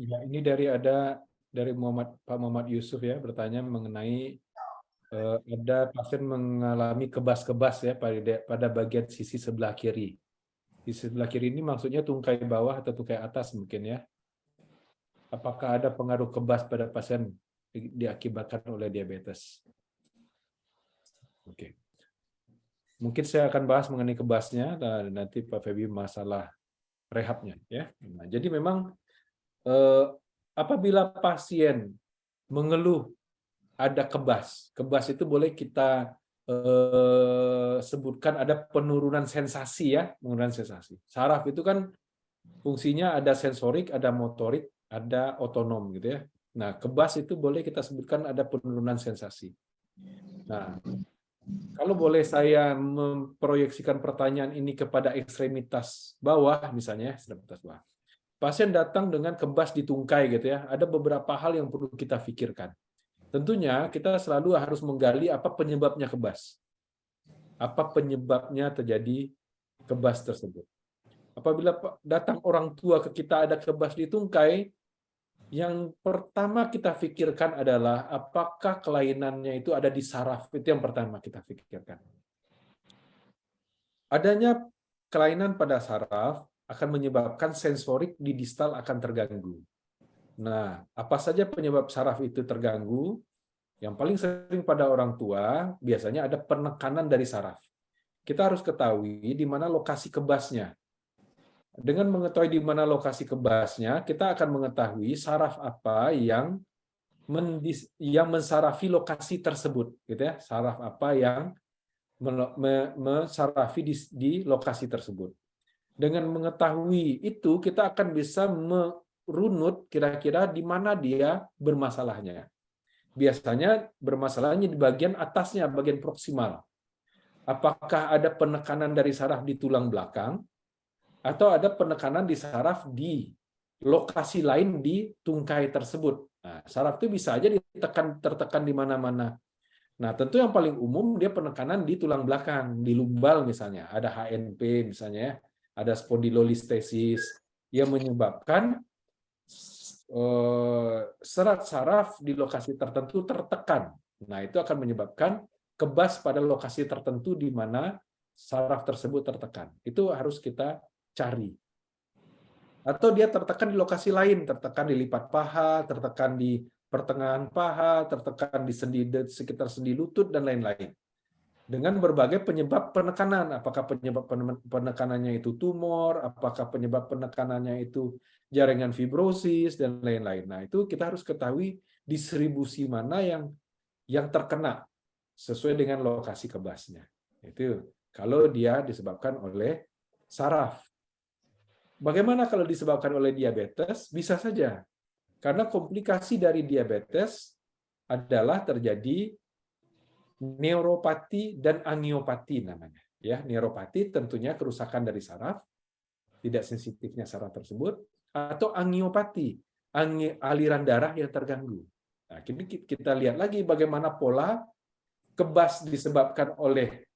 Ya, ini dari Pak Muhammad Yusuf ya, bertanya mengenai ada pasien mengalami kebas-kebas ya pada bagian sisi sebelah kiri. Di sebelah kiri ini maksudnya tungkai bawah atau tungkai atas mungkin ya. Apakah ada pengaruh kebas pada pasien diakibatkan oleh diabetes? Oke. Mungkin saya akan bahas mengenai kebasnya dan nanti Pak Feby masalah rehabnya ya. Nah, jadi memang apabila pasien mengeluh ada kebas itu boleh kita sebutkan ada penurunan sensasi ya, penurunan sensasi. Saraf itu kan fungsinya ada sensorik, ada motorik, ada otonom gitu ya. Nah, kebas itu boleh kita sebutkan ada penurunan sensasi. Nah, kalau boleh saya memproyeksikan pertanyaan ini kepada ekstremitas bawah misalnya, ekstremitas bawah. Pasien datang dengan kebas di tungkai gitu ya. Ada beberapa hal yang perlu kita pikirkan. Tentunya kita selalu harus menggali apa penyebabnya kebas. Apa penyebabnya terjadi kebas tersebut. Apabila datang orang tua ke kita ada kebas di tungkai, yang pertama kita pikirkan adalah apakah kelainannya itu ada di saraf. Itu yang pertama kita pikirkan. Adanya kelainan pada saraf akan menyebabkan sensorik di distal akan terganggu. Nah, apa saja penyebab saraf itu terganggu? Yang paling sering pada orang tua biasanya ada penekanan dari saraf. Kita harus ketahui di mana lokasi kebasnya. Dengan mengetahui di mana lokasi kebasnya, kita akan mengetahui saraf apa yang mensarafi lokasi tersebut, gitu ya. Saraf apa yang mensarafi di lokasi tersebut. Dengan mengetahui itu, kita akan bisa merunut kira-kira di mana dia bermasalahnya. Biasanya bermasalahnya di bagian atasnya, bagian proksimal. Apakah ada penekanan dari saraf di tulang belakang, atau ada penekanan di saraf di lokasi lain di tungkai tersebut. Nah, saraf itu bisa aja tertekan di mana-mana. Nah, tentu yang paling umum dia penekanan di tulang belakang, di lumbal misalnya, ada HNP misalnya, ada spondylolistesis yang menyebabkan serat saraf di lokasi tertentu tertekan. Nah, itu akan menyebabkan kebas pada lokasi tertentu di mana saraf tersebut tertekan. Itu harus kita cari. Atau dia tertekan di lokasi lain, tertekan di lipat paha, tertekan di pertengahan paha, tertekan di sekitar sendi lutut, dan lain-lain. Dengan berbagai penyebab penekanan. Apakah penyebab penekanannya itu tumor, apakah penyebab penekanannya itu jaringan fibrosis, dan lain-lain. Nah, itu kita harus ketahui distribusi mana yang terkena sesuai dengan lokasi kebasnya. Itu kalau dia disebabkan oleh saraf. Bagaimana kalau disebabkan oleh diabetes? Bisa saja. Karena komplikasi dari diabetes adalah terjadi neuropati dan angiopati namanya. Ya, neuropati tentunya kerusakan dari saraf, tidak sensitifnya saraf tersebut, atau angiopati, aliran darah yang terganggu. Nah, kini kita lihat lagi bagaimana pola kebas disebabkan oleh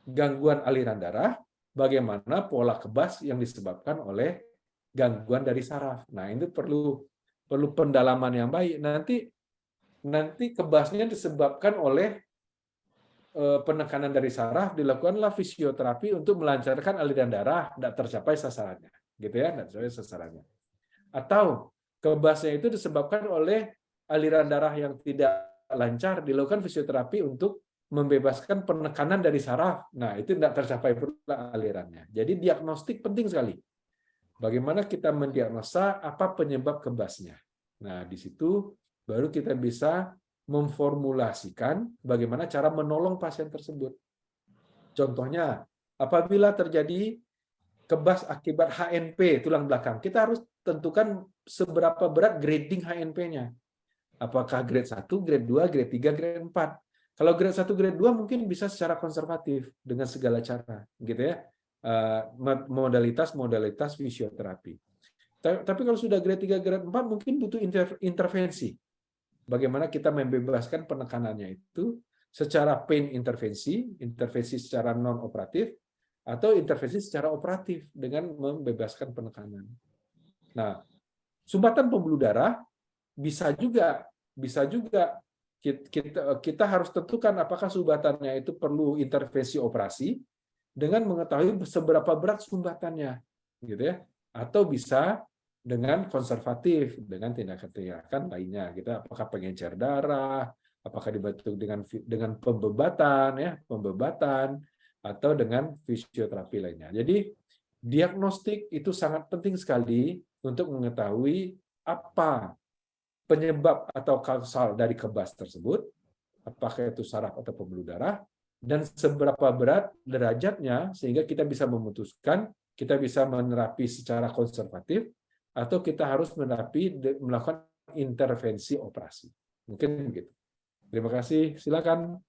gangguan aliran darah, bagaimana pola kebas yang disebabkan oleh gangguan dari saraf. Nah, ini perlu pendalaman yang baik. Nanti kebasnya disebabkan oleh penekanan dari saraf, dilakukanlah fisioterapi untuk melancarkan aliran darah, tidak tercapai sasarannya, gitu ya, tidak tercapai sasarannya. Atau kebasnya itu disebabkan oleh aliran darah yang tidak lancar, dilakukan fisioterapi untuk membebaskan penekanan dari saraf. Nah, itu tidak tercapai pula alirannya. Jadi diagnostik penting sekali. Bagaimana kita mendiagnosa apa penyebab kebasnya. Nah, di situ baru kita bisa memformulasikan bagaimana cara menolong pasien tersebut. Contohnya, apabila terjadi kebas akibat HNP, tulang belakang, kita harus tentukan seberapa berat grading HNP-nya. Apakah grade 1, grade 2, grade 3, grade 4. Kalau grade 1, grade 2 mungkin bisa secara konservatif dengan segala cara, gitu ya. Modalitas fisioterapi. Tapi kalau sudah grade 3, grade 4 mungkin butuh intervensi. Bagaimana kita membebaskan penekanannya itu secara pain intervensi secara non operatif, atau intervensi secara operatif dengan membebaskan penekanan. Nah, sumbatan pembuluh darah bisa juga kita harus tentukan apakah sumbatannya itu perlu intervensi operasi dengan mengetahui seberapa berat sumbatannya, gitu ya, atau bisa dengan konservatif dengan tindakan-tindakan lainnya, gitu. Apakah pengencer darah, apakah dibantu dengan pembebatan atau dengan fisioterapi lainnya. Jadi diagnostik itu sangat penting sekali untuk mengetahui apa penyebab atau kausal dari kebas tersebut, apakah itu saraf atau pembuluh darah, dan seberapa berat derajatnya sehingga kita bisa memutuskan kita bisa menerapi secara konservatif atau kita harus melakukan intervensi operasi. Mungkin begitu. Terima kasih. Silakan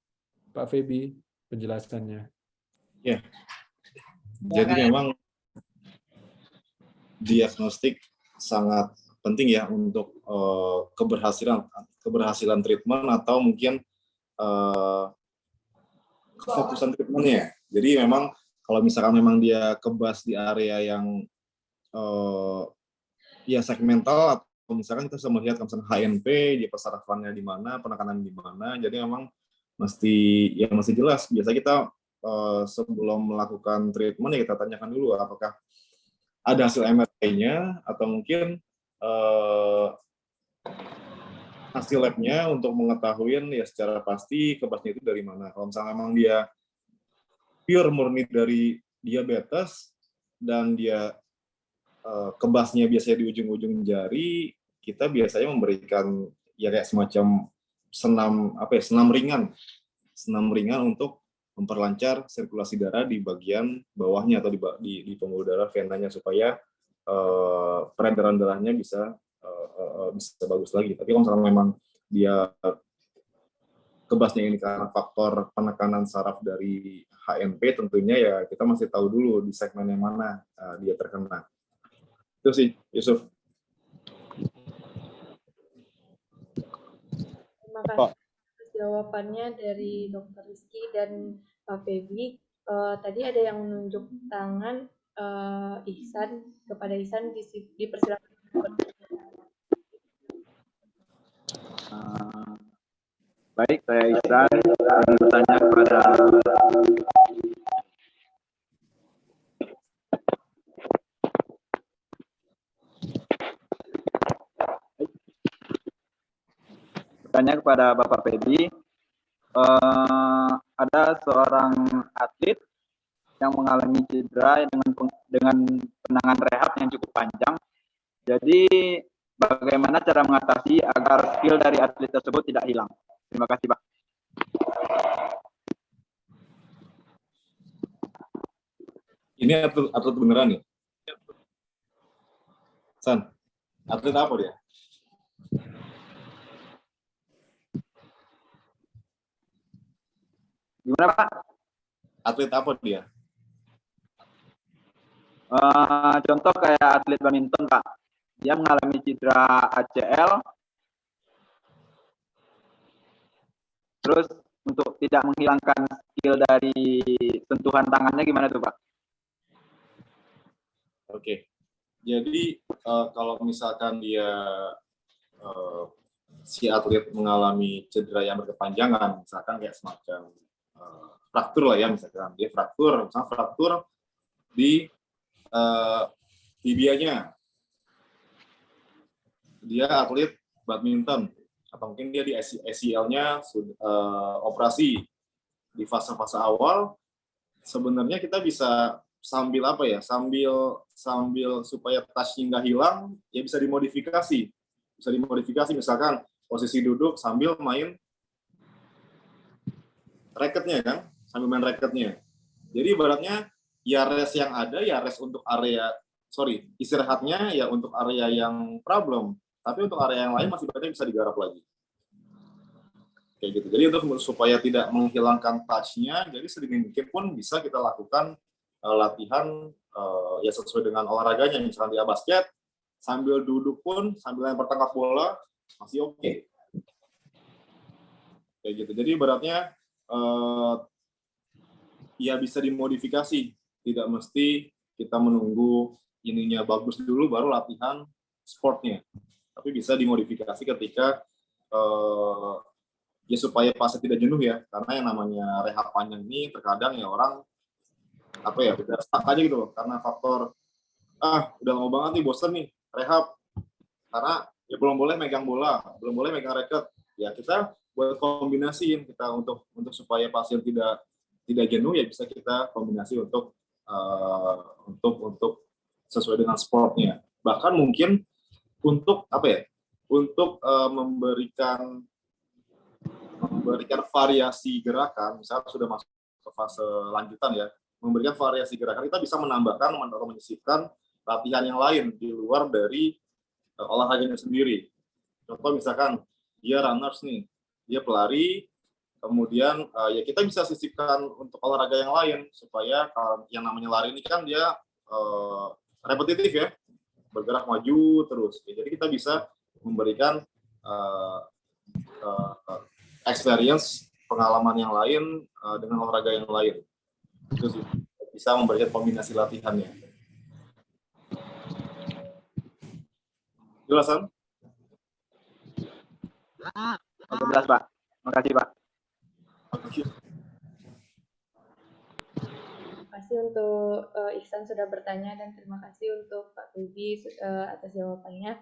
Pak Febi penjelasannya. Ya. Jadi memang diagnostik sangat penting ya untuk keberhasilan treatment atau mungkin kefokusan treatmentnya. Jadi memang kalau misalkan memang dia kebas di area yang ya segmental, atau misalkan kita bisa melihat misalkan HNP, dia persarafannya di mana, penekanan di mana. Jadi memang mesti jelas. Biasa kita sebelum melakukan treatment ya kita tanyakan dulu apakah ada hasil MRI-nya atau mungkin hasil lab-nya untuk mengetahui ya secara pasti kebasnya itu dari mana. Kalau misalnya memang dia pure murni dari diabetes dan dia kebasnya biasanya di ujung-ujung jari, kita biasanya memberikan ya kayak semacam senam ringan untuk memperlancar sirkulasi darah di bagian bawahnya atau di pembuluh darah venanya supaya peredaran darahnya bisa bagus lagi. Tapi kalau misalnya memang dia kebasnya ini karena faktor penekanan saraf dari HNP, tentunya ya kita masih tahu dulu di segmen yang mana dia terkena. Itu sih, Yusuf. Terima kasih atas jawabannya dari Dr. Rizky dan Pak Febi. Tadi ada yang menunjuk tangan, Ihsan, kepada Ihsan dipersilakan. Baik, saya Ihsan ingin bertanya kepada Bapak Pedi. Ada seorang atlet yang mengalami cedera dengan penanganan rehab yang cukup panjang. Jadi bagaimana cara mengatasi agar skill dari atlet tersebut tidak hilang? Terima kasih, Pak. Ini atlet beneran ya? San, atlet apa dia? Gimana, Pak? Atlet apa dia? Contoh kayak atlet badminton, Pak. Dia mengalami cedera ACL. Terus untuk tidak menghilangkan skill dari sentuhan tangannya gimana tuh, Pak? Oke. Jadi kalau misalkan dia si atlet mengalami cedera yang berkepanjangan, misalkan kayak semacam fraktur lah ya, misalkan dia fraktur di tibianya, dia atlet badminton, atau mungkin dia di ACL-nya operasi di fase-fase awal, sebenarnya kita bisa sambil apa ya, sambil supaya touch-nya nggak hilang, ya bisa dimodifikasi. Misalkan posisi duduk sambil main racketnya kan, Jadi ibaratnya ya rest yang ada ya rest untuk istirahatnya ya untuk area yang problem, tapi untuk area yang lain masih bisa digarap lagi. Kayak gitu. Jadi untuk supaya tidak menghilangkan touch-nya, jadi sedikit mungkin pun bisa kita lakukan latihan ya sesuai dengan olahraganya. Misalnya dia basket, sambil duduk pun, sambil lempar tangkap bola, masih oke. Kayak gitu. Jadi ibaratnya ya bisa dimodifikasi. Tidak mesti kita menunggu ininya bagus dulu baru latihan sportnya. Tapi bisa dimodifikasi ketika ya supaya pasien tidak jenuh ya. Karena yang namanya rehab panjang ini terkadang ya orang udah stuck aja gitu loh. Karena faktor udah lama banget nih, bosen nih rehab. Karena ya belum boleh megang bola, belum boleh megang racket. Ya kita buat kombinasiin kita untuk supaya pasien tidak jenuh, ya bisa kita kombinasi untuk sesuai dengan sportnya. Bahkan mungkin untuk memberikan variasi gerakan, misalnya sudah masuk ke fase lanjutan ya, memberikan variasi gerakan, kita bisa menambahkan atau menyisipkan latihan yang lain di luar dari olahraganya sendiri. Contoh misalkan dia runners nih, dia pelari, kemudian ya kita bisa sisipkan untuk olahraga yang lain supaya yang namanya lari ini kan dia repetitif ya, bergerak maju terus. Jadi kita bisa memberikan experience, pengalaman yang lain dengan olahraga yang lain. Itu sih, bisa memberikan kombinasi latihannya. Jelasan? Jelas, Pak. Terima kasih, Pak. Terima kasih untuk Ihsan sudah bertanya, dan terima kasih untuk Pak Ruby atas jawabannya.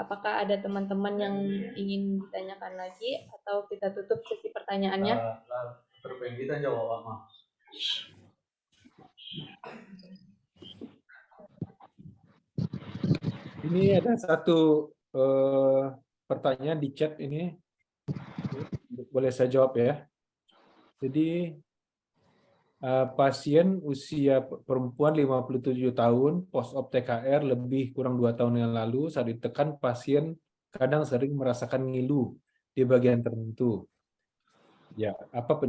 Apakah ada teman-teman yang ingin ditanyakan lagi atau kita tutup sesi pertanyaannya? Kita jawab, Mas. Ini ada satu pertanyaan di chat ini, boleh saya jawab ya. Jadi pasien usia perempuan 57 tahun, post-op TKR lebih kurang 2 tahun yang lalu, saat ditekan pasien kadang sering merasakan ngilu di bagian tertentu. Ya, apa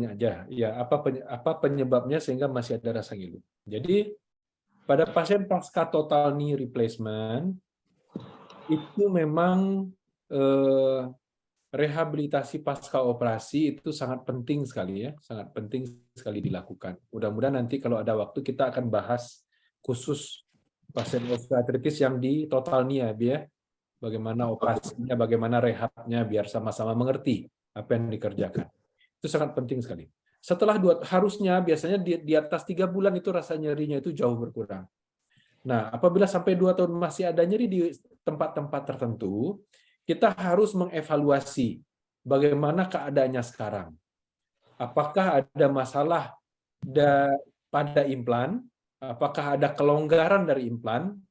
penyebabnya sehingga masih ada rasa ngilu? Jadi pada pasien pasca total knee replacement itu memang rehabilitasi pasca operasi itu sangat penting sekali ya, sangat penting sekali dilakukan. Mudah-mudahan nanti kalau ada waktu kita akan bahas khusus pasien osteoartritis yang di total knee ya, bagaimana operasinya, bagaimana rehabnya, biar sama-sama mengerti apa yang dikerjakan. Itu sangat penting sekali. Setelah harusnya biasanya di atas 3 bulan itu rasa nyerinya itu jauh berkurang. Nah, apabila sampai 2 tahun masih ada nyeri di tempat-tempat tertentu, kita harus mengevaluasi bagaimana keadaannya sekarang. Apakah ada masalah pada implan, apakah ada kelonggaran dari implan,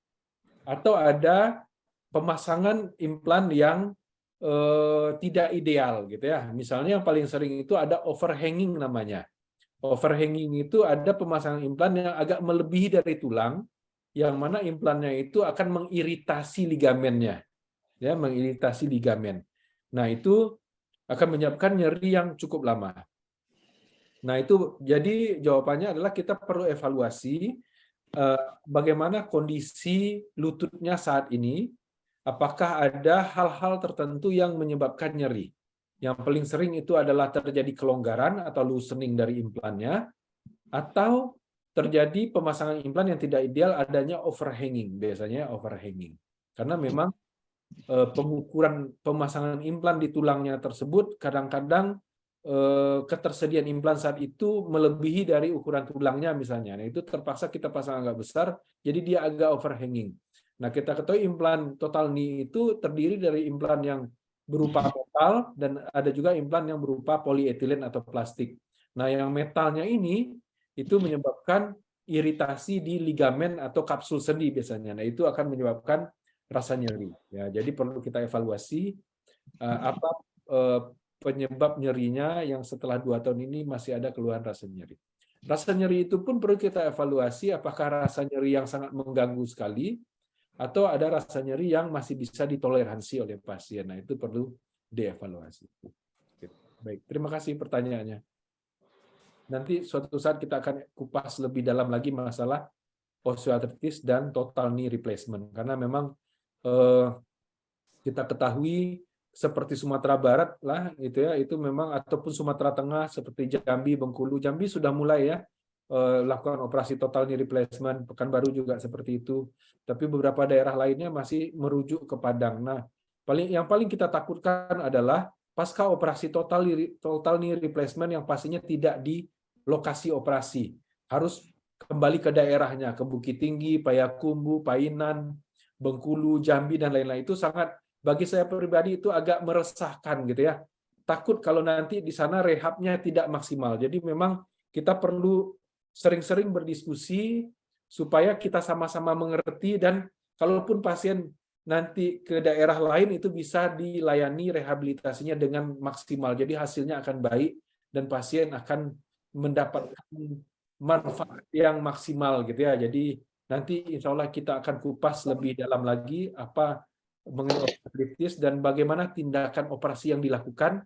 atau ada pemasangan implan yang tidak ideal gitu ya. Misalnya yang paling sering itu ada overhanging namanya. Overhanging itu ada pemasangan implan yang agak melebihi dari tulang, yang mana implannya itu akan mengiritasi ligamennya, ya, mengiritasi ligamen. Nah, itu akan menyebabkan nyeri yang cukup lama. Nah, itu jadi jawabannya adalah kita perlu evaluasi bagaimana kondisi lututnya saat ini. Apakah ada hal-hal tertentu yang menyebabkan nyeri? Yang paling sering itu adalah terjadi kelonggaran atau loosening dari implannya, atau terjadi pemasangan implan yang tidak ideal, adanya overhanging, biasanya overhanging. Karena memang pengukuran pemasangan implan di tulangnya tersebut kadang-kadang ketersediaan implan saat itu melebihi dari ukuran tulangnya misalnya. Nah, itu terpaksa kita pasang agak besar, jadi dia agak overhanging. Nah, kita ketahui implan total knee itu terdiri dari implan yang berupa metal dan ada juga implan yang berupa polietilen atau plastik. Nah, yang metalnya ini itu menyebabkan iritasi di ligamen atau kapsul sendi biasanya. Nah, itu akan menyebabkan rasa nyeri. Ya, jadi perlu kita evaluasi apa penyebab nyerinya yang setelah 2 tahun ini masih ada keluhan rasa nyeri. Rasa nyeri itu pun perlu kita evaluasi apakah rasa nyeri yang sangat mengganggu sekali atau ada rasa nyeri yang masih bisa ditoleransi oleh pasien. Nah, itu perlu dievaluasi. Baik, terima kasih pertanyaannya. Nanti suatu saat kita akan kupas lebih dalam lagi masalah osteoartritis dan total knee replacement. Karena memang kita ketahui seperti Sumatera Barat lah, itu memang, ataupun Sumatera Tengah seperti Jambi, Bengkulu. Jambi sudah mulai ya lakukan operasi total knee replacement, Pekanbaru juga seperti itu. Tapi beberapa daerah lainnya masih merujuk ke Padang. Nah, yang paling kita takutkan adalah pasca operasi total knee replacement yang pastinya tidak di lokasi operasi, harus kembali ke daerahnya, ke Bukit Tinggi, Payakumbuh, Painan, Bengkulu, Jambi dan lain-lain. Itu sangat, bagi saya pribadi itu agak meresahkan gitu ya. Takut kalau nanti di sana rehabnya tidak maksimal. Jadi memang kita perlu sering-sering berdiskusi supaya kita sama-sama mengerti, dan kalaupun pasien nanti ke daerah lain itu bisa dilayani rehabilitasinya dengan maksimal. Jadi hasilnya akan baik dan pasien akan mendapatkan manfaat yang maksimal gitu ya. Jadi nanti insya Allah kita akan kupas lebih dalam lagi apa mengenai osteoartritis dan bagaimana tindakan operasi yang dilakukan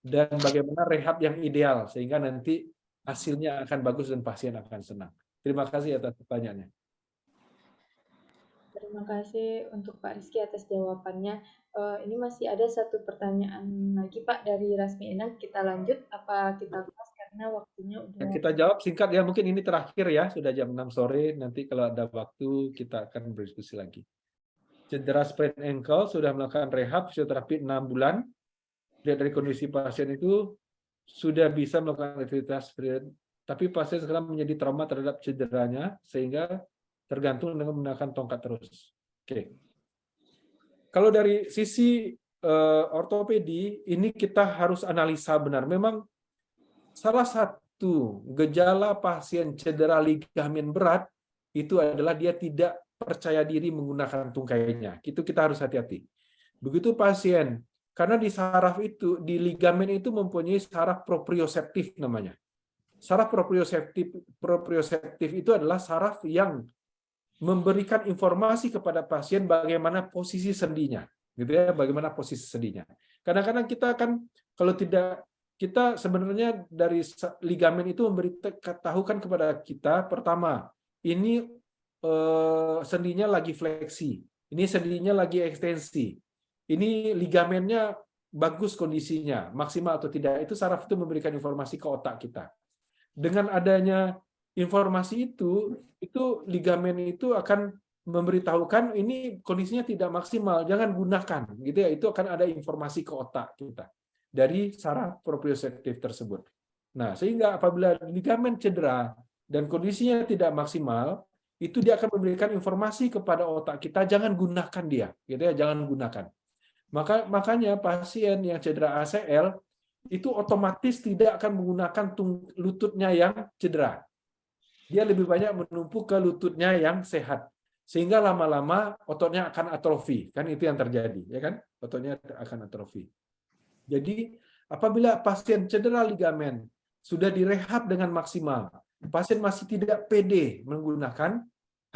dan bagaimana rehab yang ideal sehingga nanti hasilnya akan bagus dan pasien akan senang. Terima kasih atas pertanyaannya. Terima kasih untuk Pak Rizky atas jawabannya. Ini masih ada satu pertanyaan lagi Pak dari Rasmi Enang. Kita lanjut apa kita bahas karena waktunya udah. Kita jawab singkat ya, mungkin ini terakhir ya, sudah jam 6 sore. Nanti kalau ada waktu kita akan berdiskusi lagi. Cedera sprain ankle sudah melakukan rehab fisioterapi 6 bulan. Lihat dari kondisi pasien itu sudah bisa melakukan aktivitas, tapi pasien sekarang menjadi trauma terhadap cederanya sehingga tergantung dengan menggunakan tongkat terus. Oke. Kalau dari sisi ortopedi, ini kita harus analisa benar. Memang salah satu gejala pasien cedera ligamen berat itu adalah dia tidak percaya diri menggunakan tungkainya. Itu kita harus hati-hati. Begitu pasien, karena di saraf itu, di ligamen itu mempunyai saraf proprioseptif namanya. Saraf proprioseptif itu adalah saraf yang memberikan informasi kepada pasien bagaimana posisi sendinya, gitu ya, bagaimana posisi sendinya. Kadang-kadang kita kan kalau tidak, kita sebenarnya dari ligamen itu memberitahukan kepada kita, pertama, ini sendinya lagi fleksi, ini sendinya lagi ekstensi, ini ligamennya bagus kondisinya, maksimal atau tidak, itu saraf itu memberikan informasi ke otak kita. Dengan adanya informasi itu ligamen itu akan memberitahukan ini kondisinya tidak maksimal, jangan gunakan, gitu ya. Itu akan ada informasi ke otak kita dari saraf proprioseptif tersebut. Nah, sehingga apabila ligamen cedera dan kondisinya tidak maksimal, itu dia akan memberikan informasi kepada otak kita, jangan gunakan dia, gitu ya, jangan gunakan. Makanya pasien yang cedera ACL itu otomatis tidak akan menggunakan lututnya yang cedera. Dia lebih banyak menumpuk ke lututnya yang sehat. Sehingga lama-lama ototnya akan atrofi. Kan itu yang terjadi, ya kan? Ototnya akan atrofi. Jadi, apabila pasien cedera ligamen sudah direhab dengan maksimal, pasien masih tidak pede menggunakan,